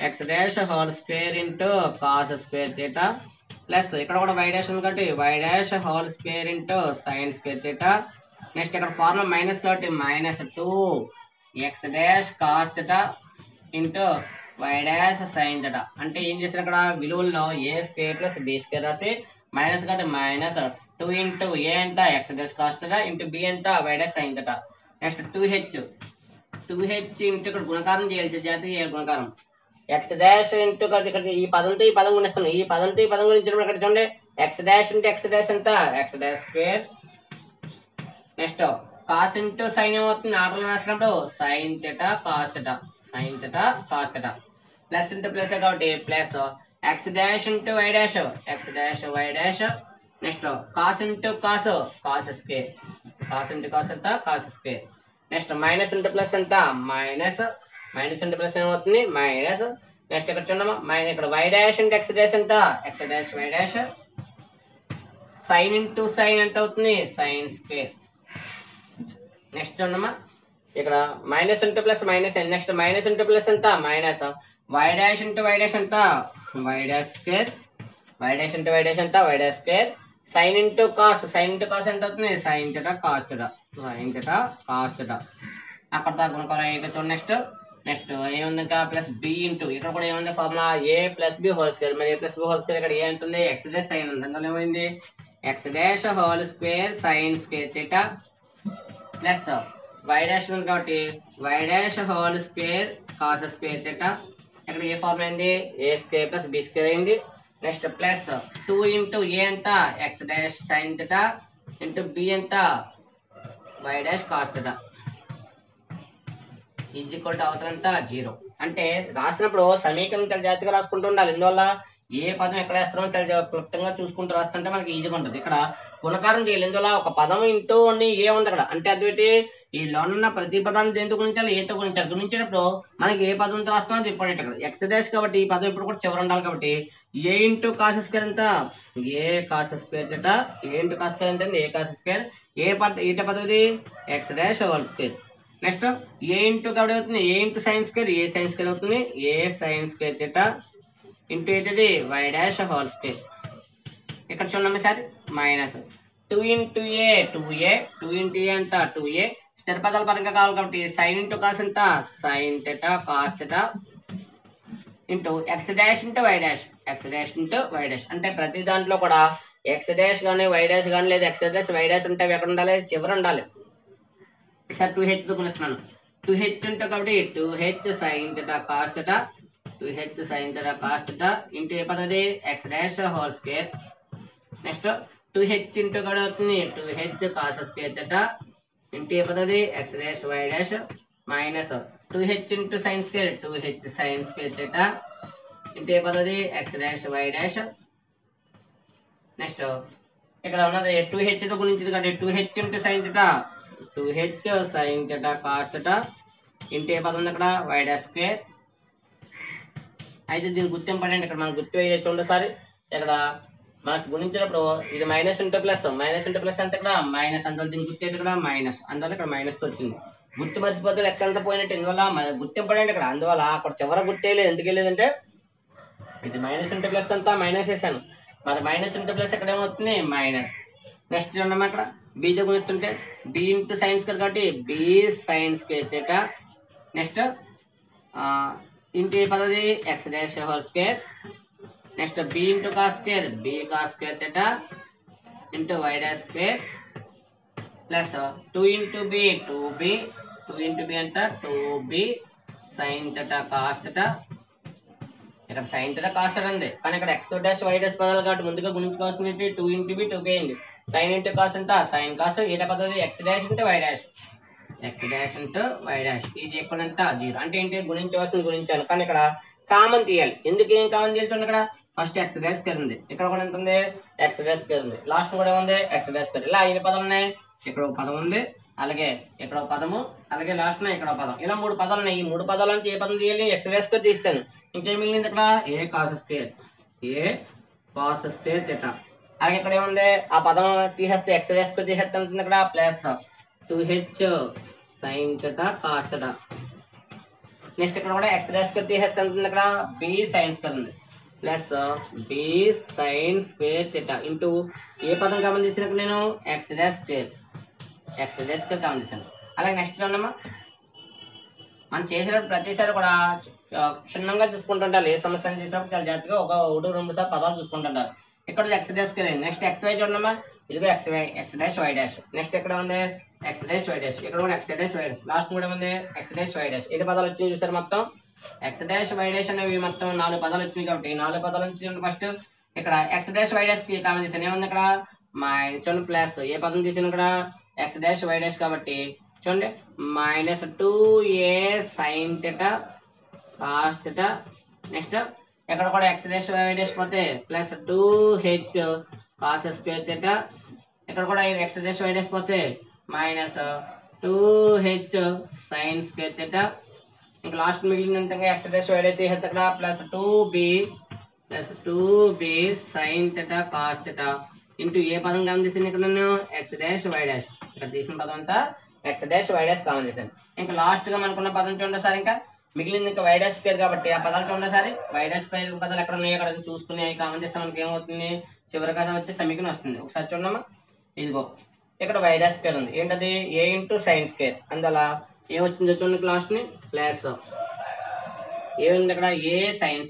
X dash whole square into cos square theta plus ఇక్కడ కూడా వై డాష్ ఉంది కాబట్టి Y dash whole square into sine square theta. Next ఇక్కడ formula minus కాబట్టి minus 2x dash cos theta into Y dash sine theta. అంటే ఏం చేసిన ఇక్కడ విలువల్లో A square plus B square రాసి మైనస్ కాబట్టి మైనస్ 2 ఇంటూ ఏ ఎంత, X dash cos theta into B ఎంత, Y dash sine theta. Next 2h into ఇక్కడ గుణకారం చేయాలి, జాగ్రత్తగా చేయాలి గుణకారం. ఎక్స్ డాష్ ఇంటూ ఇక్కడ ఈ పదంతో ఈ పదం గుణిస్తాను, ఈ పదంతో ఈ పదం గుణించినప్పుడు ఇక్కడ చూడండి, X dash into X dash ఎంత, X dash square. Next cos into sine ఏమవుతుంది, ఆర్డర్ రాసినప్పుడు sine theta cos theta, sine theta cos theta. Plus into plus కాబట్టి plus X dash into Y dash, X dash Y dash. Next cos into cos, cos square, cos into cos ఎంత, cos square. Next minus into plus ఎంత, minus, minus into plus ఏమవుతుంది, minus. Next ఇక్కడ చూడమ్మా, ఇక్కడ why dash into X dash ఎంత, X dash Y dash. Sine into sine ఎంత అవుతుంది, sine square. Next చూడమ్మా, ఇక్కడ minus into plus minus, next minus into plus ఎంత, minus Y dash into Y dash ఎంత, Y dash square, Y dash into Y dash ఎంత, Y dash square. Sine into cos, sine into cos ఎంత అవుతుంది, sine theta cos theta, sine theta cos theta. అక్కడ దాకా చూడండి. Next next ఏముంది ఇంకా, plus B into ఇక్కడ కూడా ఏముంది formula A plus B whole square. మరి A plus B whole square ఇక్కడ ఏ ఉంటుంది, ఎక్స్ డాష్ సైన్ ఉంది, అందులో ఏమైంది X dash whole square sine square theta plus Y dash ఉంది కాబట్టి Y dash whole square cos square theta. ఇక్కడ ఏ ఫార్ములా అయింది, A square plus B square అయింది. నెక్స్ట్ ప్లస్ 2 ఇంటూ ఏ ఎంత, X dash sine theta into B ఎంత, Y dash cos theta is equal to అవతలంతా 0. అంటే రాసినప్పుడు సమీకరణం చాలా జాగ్రత్తగా రాసుకుంటూ ఉండాలి. ఇందువల్ల ఏ పదం ఎక్కడ వేస్తామో చాలా క్లుప్తంగా చూసుకుంటూ రాస్తుంటే మనకి ఈజీగా ఉంటుంది. ఇక్కడ గుణకారం చేయాలి. ఇందువల్ల ఒక పదం ఇంటూ అని ఏ ఉంది అక్కడ, అంటే అదేంటి ఈ లోనున్న ప్రతి పదాన్ని దేంతో గుణించాలి, ఏతో గుణించాలి. గుణించేటప్పుడు మనకి ఏ పదంతో రాస్తామో అది ఇంపార్టెంట్. ఇక్కడ ఎక్స్ డాష్ కాబట్టి ఈ పదం ఇప్పుడు కూడా చివరి ఉండాలి కాబట్టి ఏ ఇంటూ కాస్ స్క్వేర్ ఎంత, A cos square theta, A into cos square అంటే ఏ కాస్ స్క్వేర్, ఏ పదం ఇది X dash whole square. Next A into కాబట్టి అవుతుంది A into sine square, A sine square అవుతుంది A sine square theta into ఏంటిది Y dash whole square. ఇక్కడ చూడండి sir minus 2 into A 2a, 2 into A అంత 2a. స్థిర పదాల పరంగా కావాలి కాబట్టి సైన్ ఇంటూ కాస్ ఎంత, sine theta cos theta into X dash into Y dash, X dash into Y dash. అంటే ప్రతి దాంట్లో కూడా ఎక్స్ డాష్ కానీ వై డాష్ కానీ లేదా ఎక్స్ డాష్ వై డాష్ ఉంటే ఎక్కడ ఉండాలి, చివరి ఉండాలి. సార్ 2h తో గుణిస్తున్నాను, 2h ఉంటే కాబట్టి 2h sine theta cos theta, 2h sine theta cos theta into ఏ పదది X dash whole square. Next 2h into కూడా అవుతుంది 2h cos square theta into ఏ పదది X dash Y dash minus 2h into sine square 2h sine square theta into ఏ పదది X dash Y dash. Next ఇక్కడ ఉన్నది 2h తో గుణించింది కాబట్టి 2h into sine theta 2h sine theta cos theta into ఏ పదం ఉంది అక్కడ వై డాష్ స్క్వేర్. అయితే దీని గుర్తు ఇంపార్టెంట్, ఇక్కడ మనం గుర్తు వేయచ్చు ఒకసారి. ఇక్కడ మనకు గుణించినప్పుడు ఇది మైనస్ ఇంటూ ప్లస్ అంటే ఇక్కడ మైనస్, అందువల్ల దీని గుర్తు ఏంటి ఇక్కడ మైనస్, అందువల్ల ఇక్కడ మైనస్ వచ్చింది. గుర్తు మర్చిపోతే లెక్క అంతా పోయినట్టు, ఇందువల్ల గుర్తు ఇంపార్టెంట్ ఇక్కడ. అందువల్ల అక్కడ చివర గుర్తు వేయలేదు. ఎందుకు వెళ్ళేదంటే ఇది మైనస్ ఇంటూ ప్లస్ అంతా మైనస్ వేసాను, మరి మైనస్ ఇంటూ ప్లస్ ఎక్కడ ఏమవుతుంది మైనస్. నెక్స్ట్ ఉన్నామా ఇక్కడ బీతో గుణిస్తుంటే బి ఇంటూ సైన్ స్క్వేర్ కాబట్టి B sine square theta. Next into ఏ పదది X dash whole square. Next B into cos square B cos square theta into Y dash square plus 2 into B 2b 2 into B అంట 2b sine theta cos theta. ఇక్కడ sine theta cos theta ఉంది, కానీ ఇక్కడ X dash Y dash పదాలు కాబట్టి ముందుగా గుణించుకోవాల్సింది 2 into B 2b అయింది. Sine into cos అంట సైన్ కాస్ ఏట పద్ధతి X dash into Y dash X dash into Y dash is equal అంట 0. అంటే ఏంటి గుణించవలసింది గుణించాను, కానీ ఇక్కడ కామన్ తీయాలి. ఎందుకు ఏం కామన్ తీయాలి చూడండి. ఇక్కడ ఫస్ట్ ఎక్స్ డాష్ స్క్వేర్ ఉంది, ఇక్కడ కూడా ఎంత ఉంది ఎక్స్ డాష్ స్క్వేర్ ఉంది, లాస్ట్ కూడా ఉంది ఎక్స్ డాష్ స్క్వేర్. ఇలా 5 పదాలు ఉన్నాయి, ఇక్కడ ఒక పదం ఉంది, అలాగే ఇక్కడ ఒక పదము, అలాగే లాస్ట్ ఇక్కడ ఒక పదం. ఇలా 3 పదాలు ఉన్నాయి. ఈ 3 పదాల నుంచి ఏ పదం తీయాలి ఎక్స్ డాష్ స్క్వేర్ తీస్తాను. ఇంకేం మిగిలింది ఇక్కడ ఏ కాస్ స్క్వేర్ థీటా. అలాగే ఇక్కడ ఏముంది ఆ పదం తీసేస్తే ఎక్స్ డాష్ స్క్వేర్ తీసేస్తే ఉంటుంది ఇక్కడ plus 2h sine theta cos theta. Next ఇక్కడ కూడా ఎక్స్ డాష్ స్క్వేర్ తీసేస్తే ఉంటుంది ఇక్కడ బి సైన్ స్క్వేర్ ఉంది plus B sine square theta into ఏ పదం కామన్ తీసినప్పుడు నేను ఎక్స్ డాష్ స్క్వేర్ కామన్ తీసాను. అలాగే నెక్స్ట్ ఉన్నామా మనం చేసేటప్పుడు ప్రతిసారి కూడా క్షుణ్ణంగా చూసుకుంటుంటారు. ఏ సమస్య చేసినప్పుడు చాలా జాగ్రత్తగా 1-2 సార్లు పదాలు చూసుకుంటుంటారు. ఇక్కడ ఎక్స్ డాష్ స్క్వేర్ అయింది. నెక్స్ట్ ఎక్స్ వై చూడమ్మా, ఇదిగో X dash Y dash. Next ఎక్కడ ఉంది ఎక్స్ డాష్ వై డాష్, ఇక్కడ కూడా X dash Y dash, last కూడా ఉంది ఎక్స్ డాష్ వై డాష్. 7 పదాలు వచ్చినాయి చూసారు. మొత్తం ఎక్స్ డాష్ వై డాష్ అనేవి మొత్తం 4 పదాలు వచ్చినాయి కాబట్టి 4 పదాల నుంచి ఫస్ట్ ఇక్కడ ఎక్స్ డాష్ వై డాష్ కి కామన్ చేశాను. ఏముంది ఇక్కడ చూడండి ప్లస్ ఏ పదం తీసాను ఇక్కడ ఎక్స్ డాష్ వై డాష్ కాబట్టి చూడండి minus 2a sine theta cos theta. Next ఇక్కడ కూడా ఎక్స్ డాష్ వై డాష్ పోతే plus 2h cos square theta. ఇక్కడ కూడా ఎక్స్ డాష్ వై డాష్ పోతే minus 2h sine square theta. ఇంకా లాస్ట్ మిగిలినంత ఎక్స్ డాష్ వై డాష్ తీసేస్తే ఇక్కడ plus 2b sine theta cos theta into ఏ పదం కామన్ చేసాను ఇక్కడ నేను ఎక్స్ డాష్ వై డాష్. ఇక్కడ తీసిన పదం అంతా X dash Y dash common చేశాను. ఇంకా లాస్ట్ గా మనకున్న పదం చూడండి సార్, ఇంకా మిగిలింది ఇంకా వై డాష్ స్క్వేర్ కాబట్టి ఆ పదాలు చూడండి సార్. వై డాష్ స్క్వేర్ పదాలు ఎక్కడ ఉన్నాయో అక్కడ చూసుకుని కామన్ చేస్తే మనకి ఏమవుతుంది చివరిగా వచ్చే సమీకరణం వస్తుంది. ఒకసారి చూడమ్మా, ఇదిగో ఇక్కడ వై డాష్ స్క్వేర్ ఉంది, ఏంటది ఏ ఇంటూ సైన్ స్క్వేర్. అందువల్ల ఏమొచ్చింది చూడండి లాస్ట్ ని ప్లస్ ఏముంది ఇక్కడ ఏ సైన్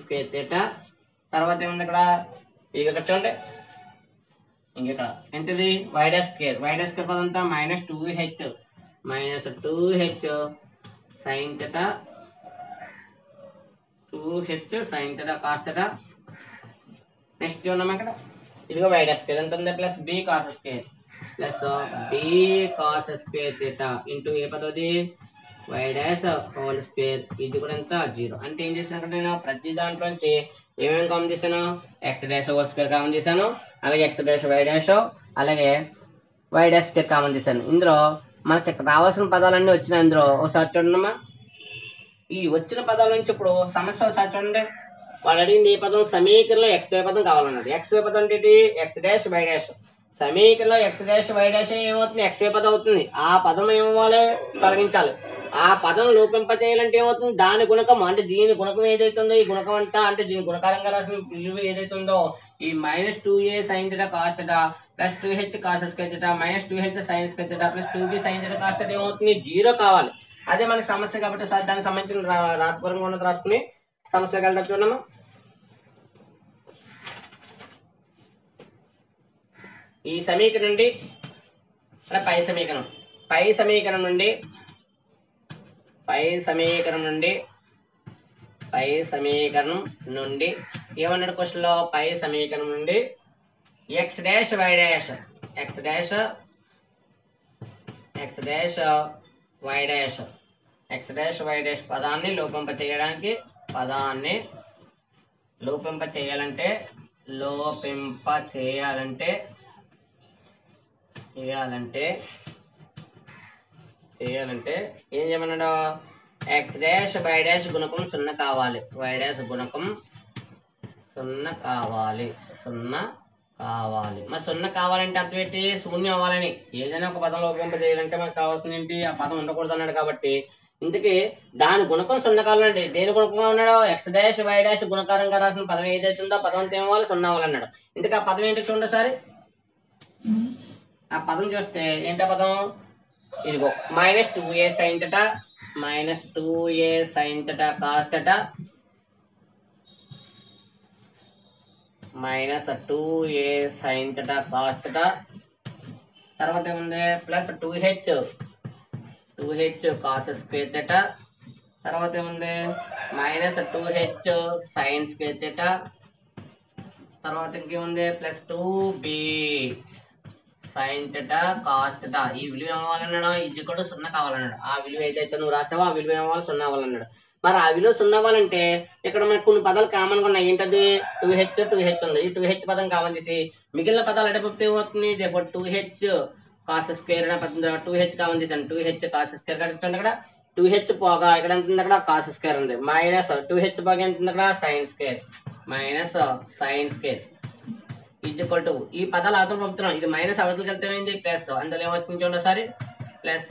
స్క్వేర్ థీటా. తర్వాత ఏముంది ఇక్కడ ఇక్కడ చూడండి ఇంకెక్కడ ఏంటిది వై డాష్ స్క్వేర్ పదం అంతా minus 2h sine theta 2h sine theta cos theta. Next చూడమ్మా ఇక్కడ ఇదిగో వై డాష్ స్క్వేర్ ఎంత ఉంది plus B cos square theta into ఏ పదది వై డాష్ హోల్ స్క్వేర్. ఇది కూడా ఎంత 0. అంటే ఏం చేశాను అక్కడ నేను ప్రతి దాంట్లో నుంచి ఏమేమి కామన్ చేశాను X dash whole square common చేశాను, అలాగే ఎక్స్ డాష్ వై డాష్, అలాగే వై డాష్ స్క్వేర్ కామన్ చేశాను. ఇందులో మనకి రావాల్సిన పదాలన్నీ వచ్చినాయి. ఇందులో ఒకసారి చూడమ్మా, ఈ వచ్చిన పదాల నుంచి ఇప్పుడు సమస్య ఒకసారి చూడండి. వాడు అడిగింది ఏ పదం సమీకరణలో ఎక్స్ వై పదం కావాలన్నది. ఎక్స్ వై పదం అంటే ఎక్స్ డాష్ వై డాష్. సమీకరణలో ఎక్స్ డాష్ వై డాష్ ఏమవుతుంది ఎక్స్ వై పదం అవుతుంది. ఆ పదం ఏమవ్వాలి తొలగించాలి. ఆ పదం లోపింపచేయాలంటే ఏమవుతుంది దాని గుణకం, అంటే దీని గుణకం ఏదైతుందో ఈ గుణకం అంతా అంటే దీని గుణకారంగా రాసిన విలువ ఏదైతుందో ఈ minus 2a sine theta cos theta plus 2h cos square theta minus 2h sine square theta plus 2b sine theta cos theta ఏమవుతుంది 0 కావాలి. అదే మనకి సమస్య కాబట్టి దానికి సంబంధించిన రాతపూర్వకంగా ఉన్నది రాసుకుని సమస్యకి వెళ్తాం చూడమ్మా. ఈ సమీకరణం నుండి పై సమీకరణం నుండి ఏమన్నాడు క్వశ్చన్ లో పై సమీకరణం నుండి X dash Y dash X dash Y dash. X dash Y dash పదాన్ని లోపింప చేయాలంటే ఏం చేయమన్నాడు? ఎక్స్ డాష్ వై డాష్ గుణకం 0 కావాలి. వై డాష్ గుణకం 0 కావాలి. మరి 0 కావాలంటే అర్థం ఏంటి? శూన్యం అవ్వాలని. ఏదైనా ఒక పదం లోపింప చేయాలంటే మనకు కావాల్సింది ఏంటి? ఆ పదం ఉండకూడదు అన్నాడు కాబట్టి ఇంతకీ దాని గుణకం 0 కావాలండి. దేని గుణకంగా ఉన్నాడు? ఎక్స్ డాష్ వై డాష్ గుణకారంగా రాసిన పదం ఏదైతే ఉందో పదం అంతా ఏమవ్వాలి? 0 అవ్వాలన్నాడు. ఇంతకీ ఆ పదం ఏంటి చూడండి సారి. ఆ పదం చూస్తే ఏంటా పదం? ఇదిగో -2a sin θ -2a sin θ cos θ -2a sin θ cos θ. తర్వాత ఏముంది? Plus 2h cos square θ. తర్వాత ఏముంది? -2h sin square θ. తర్వాత ఇంకేముంది? Plus 2b sin θ cos θ. ఈ విలువ ఏమవ్వాలన్నాడు? ఇది కూడా 0 కావాలన్నాడు. ఆ విలువ ఏదైతే నువ్వు రాసావో ఆ విలువ ఏమవ్వాలి? 0 అవ్వాలన్నాడు. మరి ఆ విలువ 0 అవ్వాలంటే ఇక్కడ మనకు కొన్ని పదాలు కామన్ గా ఉన్నాయి. ఏంటది? 2h ఉంది. ఈ 2h పదం కామన్ చేసి మిగిలిన పదాలు ఎడపడితే ఏమవుతుంది? 2h cos square అనే పదం 2h కామన్ చేశాను. 2h cos square కడుతుంది. అక్కడ 2h పోగా ఇక్కడ ఎంత ఉంది? అక్కడ cos square ఉంది. మైనస్ 2h పోగా ఎంత ఉంది? అక్కడ sin square ఈక్వల్ టు ఈ పదాలు అవతల పంపుతున్నాం. ఇది మైనస్ అవతలకి వెళ్తే ఏంది? ప్లస్. అందులో ఏమవుతుంది చూడండి ఒకసారి. Plus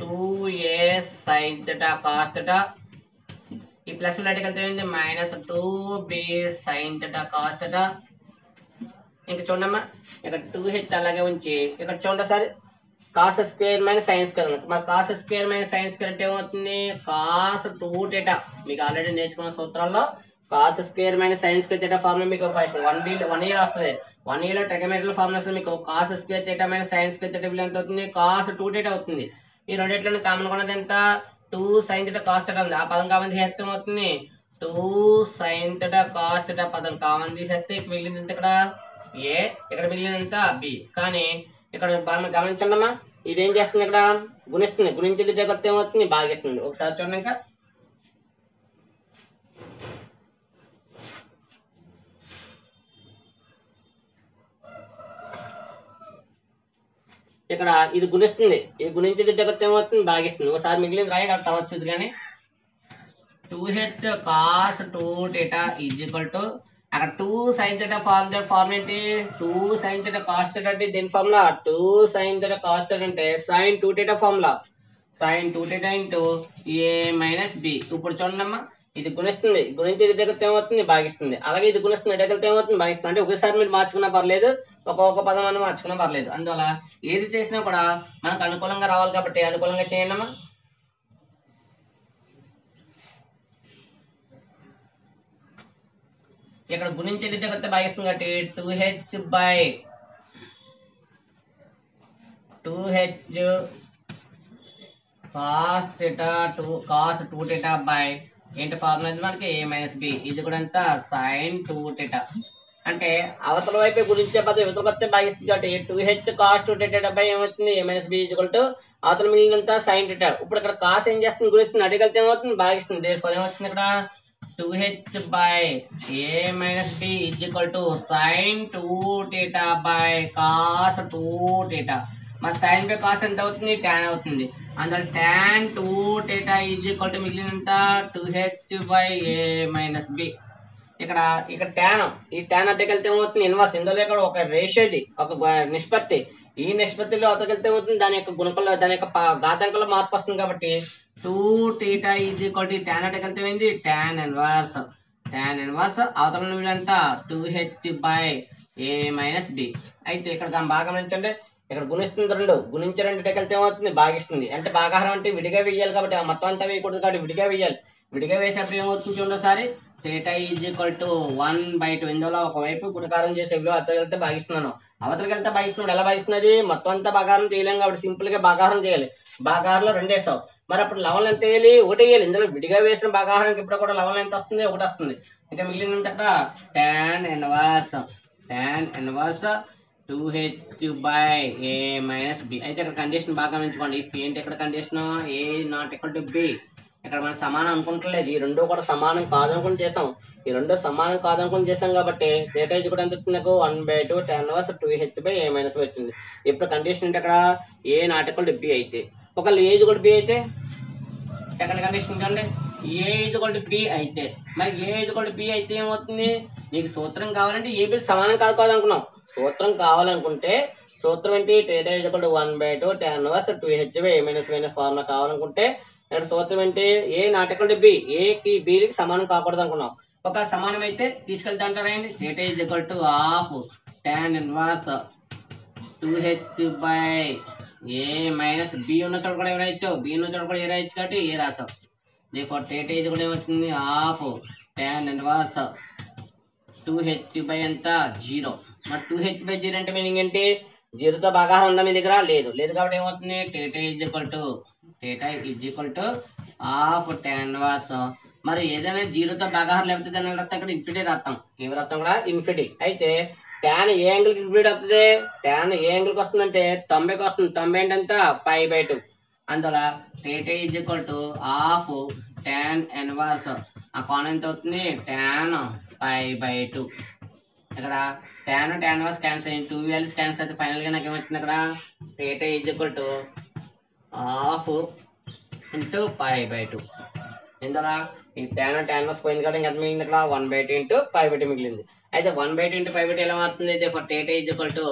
2a sin θ cos θ. ఈ ప్లస్ బయటకి వెళ్తే ఏంది? -2b sin θ cos θ. ఇంకా చూడమ్మా, ఇక్కడ 2h అలాగే ఉంచి ఇక్కడ చూడండి ఒకసారి. cos square minus sin square ఉంది. మరి cos square minus sin square అంటే ఏమవుతుంది? cos 2θ. మీకు ఆల్రెడీ నేర్చుకున్న సూత్రాల్లో cos square minus sin square θ formula మీకు ఫస్ట్ 1 ఇయర్ వస్తుంది. 1 ఇయర్ లో ట్రిగోనోమెట్రికల్ ఫార్ములాస్ మీకు cos square θ minus sin square θ విలువ ఎంత అవుతుంది? cos 2θ అవుతుంది. ఈ రెండిట్లోనే కామన్ ఉన్నది ఎంత? 2 sin θ cos θ ఉంది. ఆ పదం కామన్ తీసేస్తే ఏమవుతుంది? 2 sin θ cos θ పదం కామన్ తీసేస్తే మిగిలింది ఎంత? ఇక్కడ a. ఇక్కడ మిగిలింది ఎంత? b. కానీ ఇక్కడ గమనించండి అమ్మా, ఇదేం చేస్తుంది? ఇక్కడ గుణిస్తుంది. గుణించేది కొత్త ఏమవుతుంది? భాగిస్తుంది. ఒకసారి చూడండి. ఇంకా ఇక్కడ ఇది గుణిస్తుంది. ఇది గుణించేది కొత్త ఏమవుతుంది? భాగిస్తుంది. ఒకసారి మిగిలింది రాయి తర్వాత చూద్దు. కానీ 2h cos 2θ ఈక్వల్ టు అక్కడ 2 sin θ ఫార్మ్ ఏంటి? 2 sin θ cos θ అంటే దీని ఫార్ములా 2 sin θ cos θ అంటే sin 2θ formula sin 2θ into a minus b. ఇప్పుడు చూడండి అమ్మా, ఇది గుణిస్తుంది. గుణించేది ఎడగలితే ఏమవుతుంది? భాగిస్తుంది. అలాగే ఇది గుణిస్తుంది. ఎడగలితే ఏమవుతుంది? భాగిస్తుంది. అంటే ఒకసారి మీరు మార్చుకున్నా పర్లేదు, ఒక్కొక్క పదం అని మార్చుకున్నా పర్లేదు. అందువల్ల ఏది చేసినా కూడా మనకు అనుకూలంగా రావాలి కాబట్టి అనుకూలంగా చేయండి అమ్మా. ఇక్కడ గుణించేది కొత్త భాగిస్తుంది కాబట్టి 2h cos 2θ బై ఏంటి ఫార్ములా మనకి a మైనస్ b. ఇది కూడా ఎంత? sin 2θ. అంటే అవతల వైపు గురించే పదం ఇవతల కొత్త భాగిస్తుంది కాబట్టి 2h cos 2θ బై ఏమవుతుంది? a minus b equal to అవతల మిగిలినంత sin θ. ఇప్పుడు ఇక్కడ cos ఏం చేస్తుంది? గురిస్తుంది. అడిగలితే ఏమవుతుంది? భాగిస్తుంది. దేనిఫర్ ఏమవుతుంది? ఇక్కడ 2h by a minus b is equal to sin 2θ by cos 2θ. మరి sin by cos ఎంత అవుతుంది? tan అవుతుంది. అందులో tan 2θ is equal to మిగిలినంత 2h by a minus b. ఇక్కడ tan, ఈ tan అడ్డకెళ్తే ఏమవుతుంది? ఇన్వర్స్. ఇందులో ఇక్కడ ఒక రేషియో, ఇది ఒక నిష్పత్తి. ఈ నిష్పత్తిలో అవతకెళ్తే ఏమవుతుంది? దాని యొక్క గుణకంలో దాని యొక్క ఘాతాంకంలో మార్పు వస్తుంది కాబట్టి 2θ is equal to tan అడ్డకెళ్తే ఏంది? tan ఇన్వర్స్ అవతల వీడంతా 2h by a minus b. అయితే ఇక్కడ బాగా గమనించండి, ఇక్కడ గుణిస్తుంది 2, గుణించే 2 వెళ్తే ఏమవుతుంది? భాగిస్తుంది. అంటే భాగాహారం అంటే విడిగా వేయాలి కాబట్టి మొత్తం అంతా వేయకూడదు కాబట్టి విడిగా వేయాలి. విడిగా వేసినప్పుడు ఏమవుతుంది చూడండి ఒకసారి. θ ఈజ్ ఈక్వల్ టు 1/2. ఇందులో ఒకవైపు గుణకారం చేసే విలువ అవతలకి వెళ్తే భాగిస్తున్నాను. అవతలకి వెళ్తే భాగిస్తున్నాడు. ఎలా భాగిస్తున్నది? మొత్తం అంతా భాగాహారం చేయలేం కాబట్టి సింపుల్ గా భాగాహారం చేయాలి. భాగాహారంలో 2 వేసావు. మరి అప్పుడు లవణం ఎంత వేయాలి? 1 వేయాలి. ఇందులో విడిగా వేసిన భాగాహారానికి ఇప్పుడు కూడా లవణం ఎంత వస్తుంది? 1 వస్తుంది. ఇంకా మిగిలినంత tan inverse 2h by a minus b. అయితే ఇక్కడ కండిషన్ బాగా గమనించుకోండి. ఇఫ్ ఏంటి ఇక్కడ condition a not equal to b. ఇక్కడ మనం సమానం అనుకుంటలేదు, ఈ రెండు కూడా సమానం కాదనుకుని చేసాం. ఈ రెండు సమానం కాదనుకుని చేసాం కాబట్టి థీటా ఈజ్ కూడా ఎంత వచ్చింది నాకు 1/2 tan inverse 2h by a minus b వచ్చింది. ఇప్పుడు కండిషన్ ఏంటి అక్కడ a not equal to b అయితే, ఒకవేళ a is equal to b అయితే సెకండ్ కండిషన్ ఏంటంటే a is equal to b అయితే, మరి a is equal to b అయితే ఏమవుతుంది, నీకు సూత్రం కావాలంటే ఏ బి సమానం కాదనుకున్నాం. సూత్రం కావాలనుకుంటే సూత్రం ఏంటి, theta is equal to 1/2 tan inverse 2h by a minus b అనే ఫార్ములా కావాలనుకుంటే ఇక్కడ సూత్రం ఏంటి, ఏ నాట్ ఈక్వల్ టు బి, ఏకి బికి సమానం కాకూడదు అనుకున్నాం. ఒక సమానం అయితే తీసుకెళ్తా అంటారండి. Theta is equal to half tan inverse 2h by a minus b ఉన్న చోట కూడా ఏ రాయొచ్చు, b ఉన్న చోట కూడా ఏ రాయొచ్చు కాబట్టి ఏ రాసాం. therefore థీటా ఈజ్ కూడా ఏమవుతుంది half tan inverse 2h by ఎంత 0. మరి 2h by 0 అంటే మీనింగ్ ఏంటి, 0తో భాగాహారం ఉందా మీ దగ్గర, లేదు కాబట్టి ఏమవుతుంది theta is equal to half tan inverse. మరి ఏదైనా 0తో భాగాహారం లేకపోతే దాని రాస్తాం ఇక్కడ ఇన్ఫినిటీ రాస్తాం. ఏమి రాస్తాం కూడా ఇన్ఫినిటీ. అయితే tan ఏ యాంగిల్కి ఇన్ఫినిటీ వస్తుంది, tan ఏ యాంగిల్కి వస్తుందంటే 90కి వస్తుంది. 90 అంటే ఎంత π/2. అందువల్ల theta is equal to half tan inverse, ఆ కోణం ఎంత అవుతుంది tan π/2. ఇక్కడ tan ఇన్వర్స్ క్యాన్సిల్ అయ్యింది, 2 వాల్యూస్ క్యాన్సిల్ అయితే ఫైనల్ గా నాకు ఏమవుతుంది ఇక్కడ theta is equal to half into π/2. ఇందులో ఈ tan ఇన్వర్స్ పోయింది కాబట్టి ఇంకా మిగిలింది ఇక్కడ 1/2 ఇంటూ π/2 మిగిలింది. అయితే 1/2 ఇంటూ π/2 ఎలా మారుతుంది, థీటా ఈజ్ ఈక్వల్ టు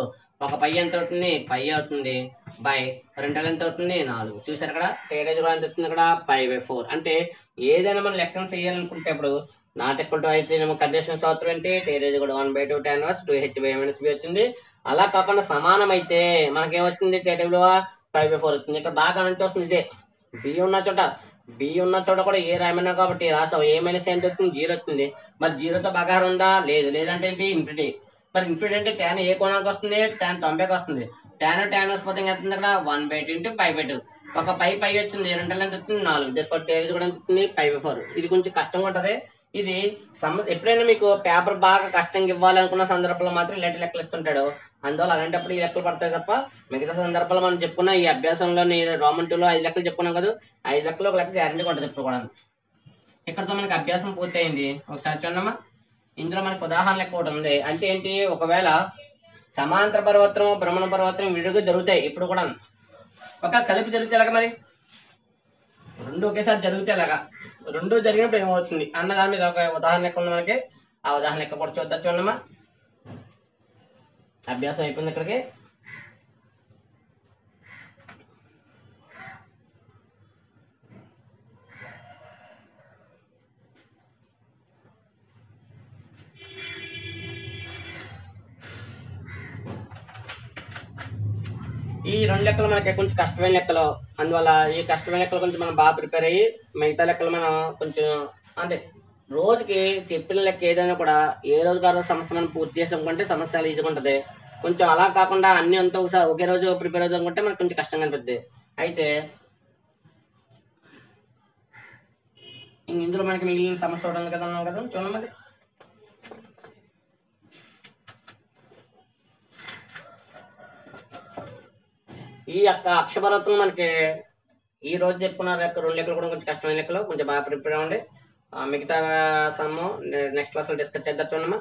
ఒక పై ఎంత అవుతుంది పై అవుతుంది బై 2 ఎంత అవుతుంది 4. చూసారు ఇక్కడ థీటా ఈజ్ ఎంత అవుతుంది ఇక్కడ π/4. అంటే ఏదైనా మనం లెక్కను చేయాలనుకుంటే ఇప్పుడు నాట్ ఈక్వల్ టు అయితే కండిషన్ సూత్రం ఏంటి, theta is 1/2 tan inverse 2h by a minus b వచ్చింది. అలా కాకుండా సమానం అయితే మనకేమొచ్చింది థీటా విలువ π/4 వచ్చింది. ఇక్కడ బాగా నుంచి వస్తుంది ఇదే, b ఉన్న చోట కూడా ఏ రాయమన్నా కాబట్టి రాసావు. ఏ మైనస్ ఎంత వచ్చింది 0 వచ్చింది. మరి 0తో భాగాహారం ఉందా, లేదంటే ఏంటి ఇన్ఫినిటీ. మరి ఇన్ఫినిటీ అంటే tan ఏ కోణానికి వస్తుంది, tan 90కి వస్తుంది. tan ఇన్వర్స్ పోతే ఎంత అవుతుంది అక్కడ 1/2 ఇంటూ π/2. ఒక పై వచ్చింది, 2 ఎంత వచ్చింది 4. దిస్ కూడా ఎంత వచ్చింది π/4. ఇది కొంచెం కష్టంగా ఉంటుంది. ఇది ఎప్పుడైనా మీకు పేపర్ బాగా కష్టంగా ఇవ్వాలనుకున్న సందర్భంలో మాత్రం ఇలాంటి లెక్కలు ఇస్తుంటాడు. అందువల్ల అలాంటప్పుడు ఈ లెక్కలు పడతాయి తప్ప మిగతా సందర్భాల్లో మనం చెప్పుకున్న ఈ అభ్యాసంలోని రోమన్ 2లో 5 లెక్కలు చెప్పుకున్నాం కదా, 5 లెక్కలు ఒక లెక్క గ్యారెంటీగా ఉంటుంది ఇప్పుడు కూడా. ఇక్కడతో మనకి అభ్యాసం పూర్తయింది. ఒకసారి చూడమ్మా, ఇందులో మనకి ఉదాహరణ లెక్క ఒకటి ఉంది. అంటే ఏంటి, ఒకవేళ సమాంతర పర్వతం భ్రమణ పర్వతం విడిగా జరుగుతాయి. ఇప్పుడు కూడా ఒక కలిపి జరిగితే ఎలాగ, మరి రెండు ఒకేసారి జరిగితే ఎలాగా, రెండు జరిగినప్పుడు ఏమవుతుంది అన్న దాని మీద ఒక ఉదాహరణ లెక్క ఉంది మనకి. ఆ ఉదాహరణ లెక్క కూడా చూద్దాం. చూడమ్మా, అభ్యాసం అయిపోయింది ఇక్కడికి. ఈ రెండు లెక్కలు మనకి కొంచెం కష్టమైన లెక్కలు, అందువల్ల ఈ కష్టమైన లెక్కలు కొంచెం మనం బాగా ప్రిపేర్ అయ్యి మిగతా లెక్కలు మనం కొంచెం అంటే రోజుకి చెప్పిన లెక్క ఏదైనా కూడా ఏ రోజు కాదు సమస్య మనం పూర్తి చేసి అనుకుంటే సమస్య ఈజీగా ఉంటుంది. కొంచెం అలా కాకుండా అన్ని అంతా ఒకసారి ఒకే రోజు ప్రిపేర్ అవుతుంది అనుకుంటే మనకు కొంచెం కష్టంగా అనిపిస్తుంది. అయితే ఇందులో మనకి మిగిలిన సమస్య ఉంటుంది కదా అన్నాం కదా, చూడండి. ఈ యొక్క అక్షపర్వతం మనకి ఈ రోజు చెప్పుకున్న రెండు లెక్కలు కూడా కొంచెం కష్టమైన లెక్కలు, కొంచెం బాగా ప్రిపేర్ అవ్వండి. మిగతా సమ్ నెక్స్ట్ క్లాస్లో డిస్కస్ చేద్దాం. చూడమ్మా.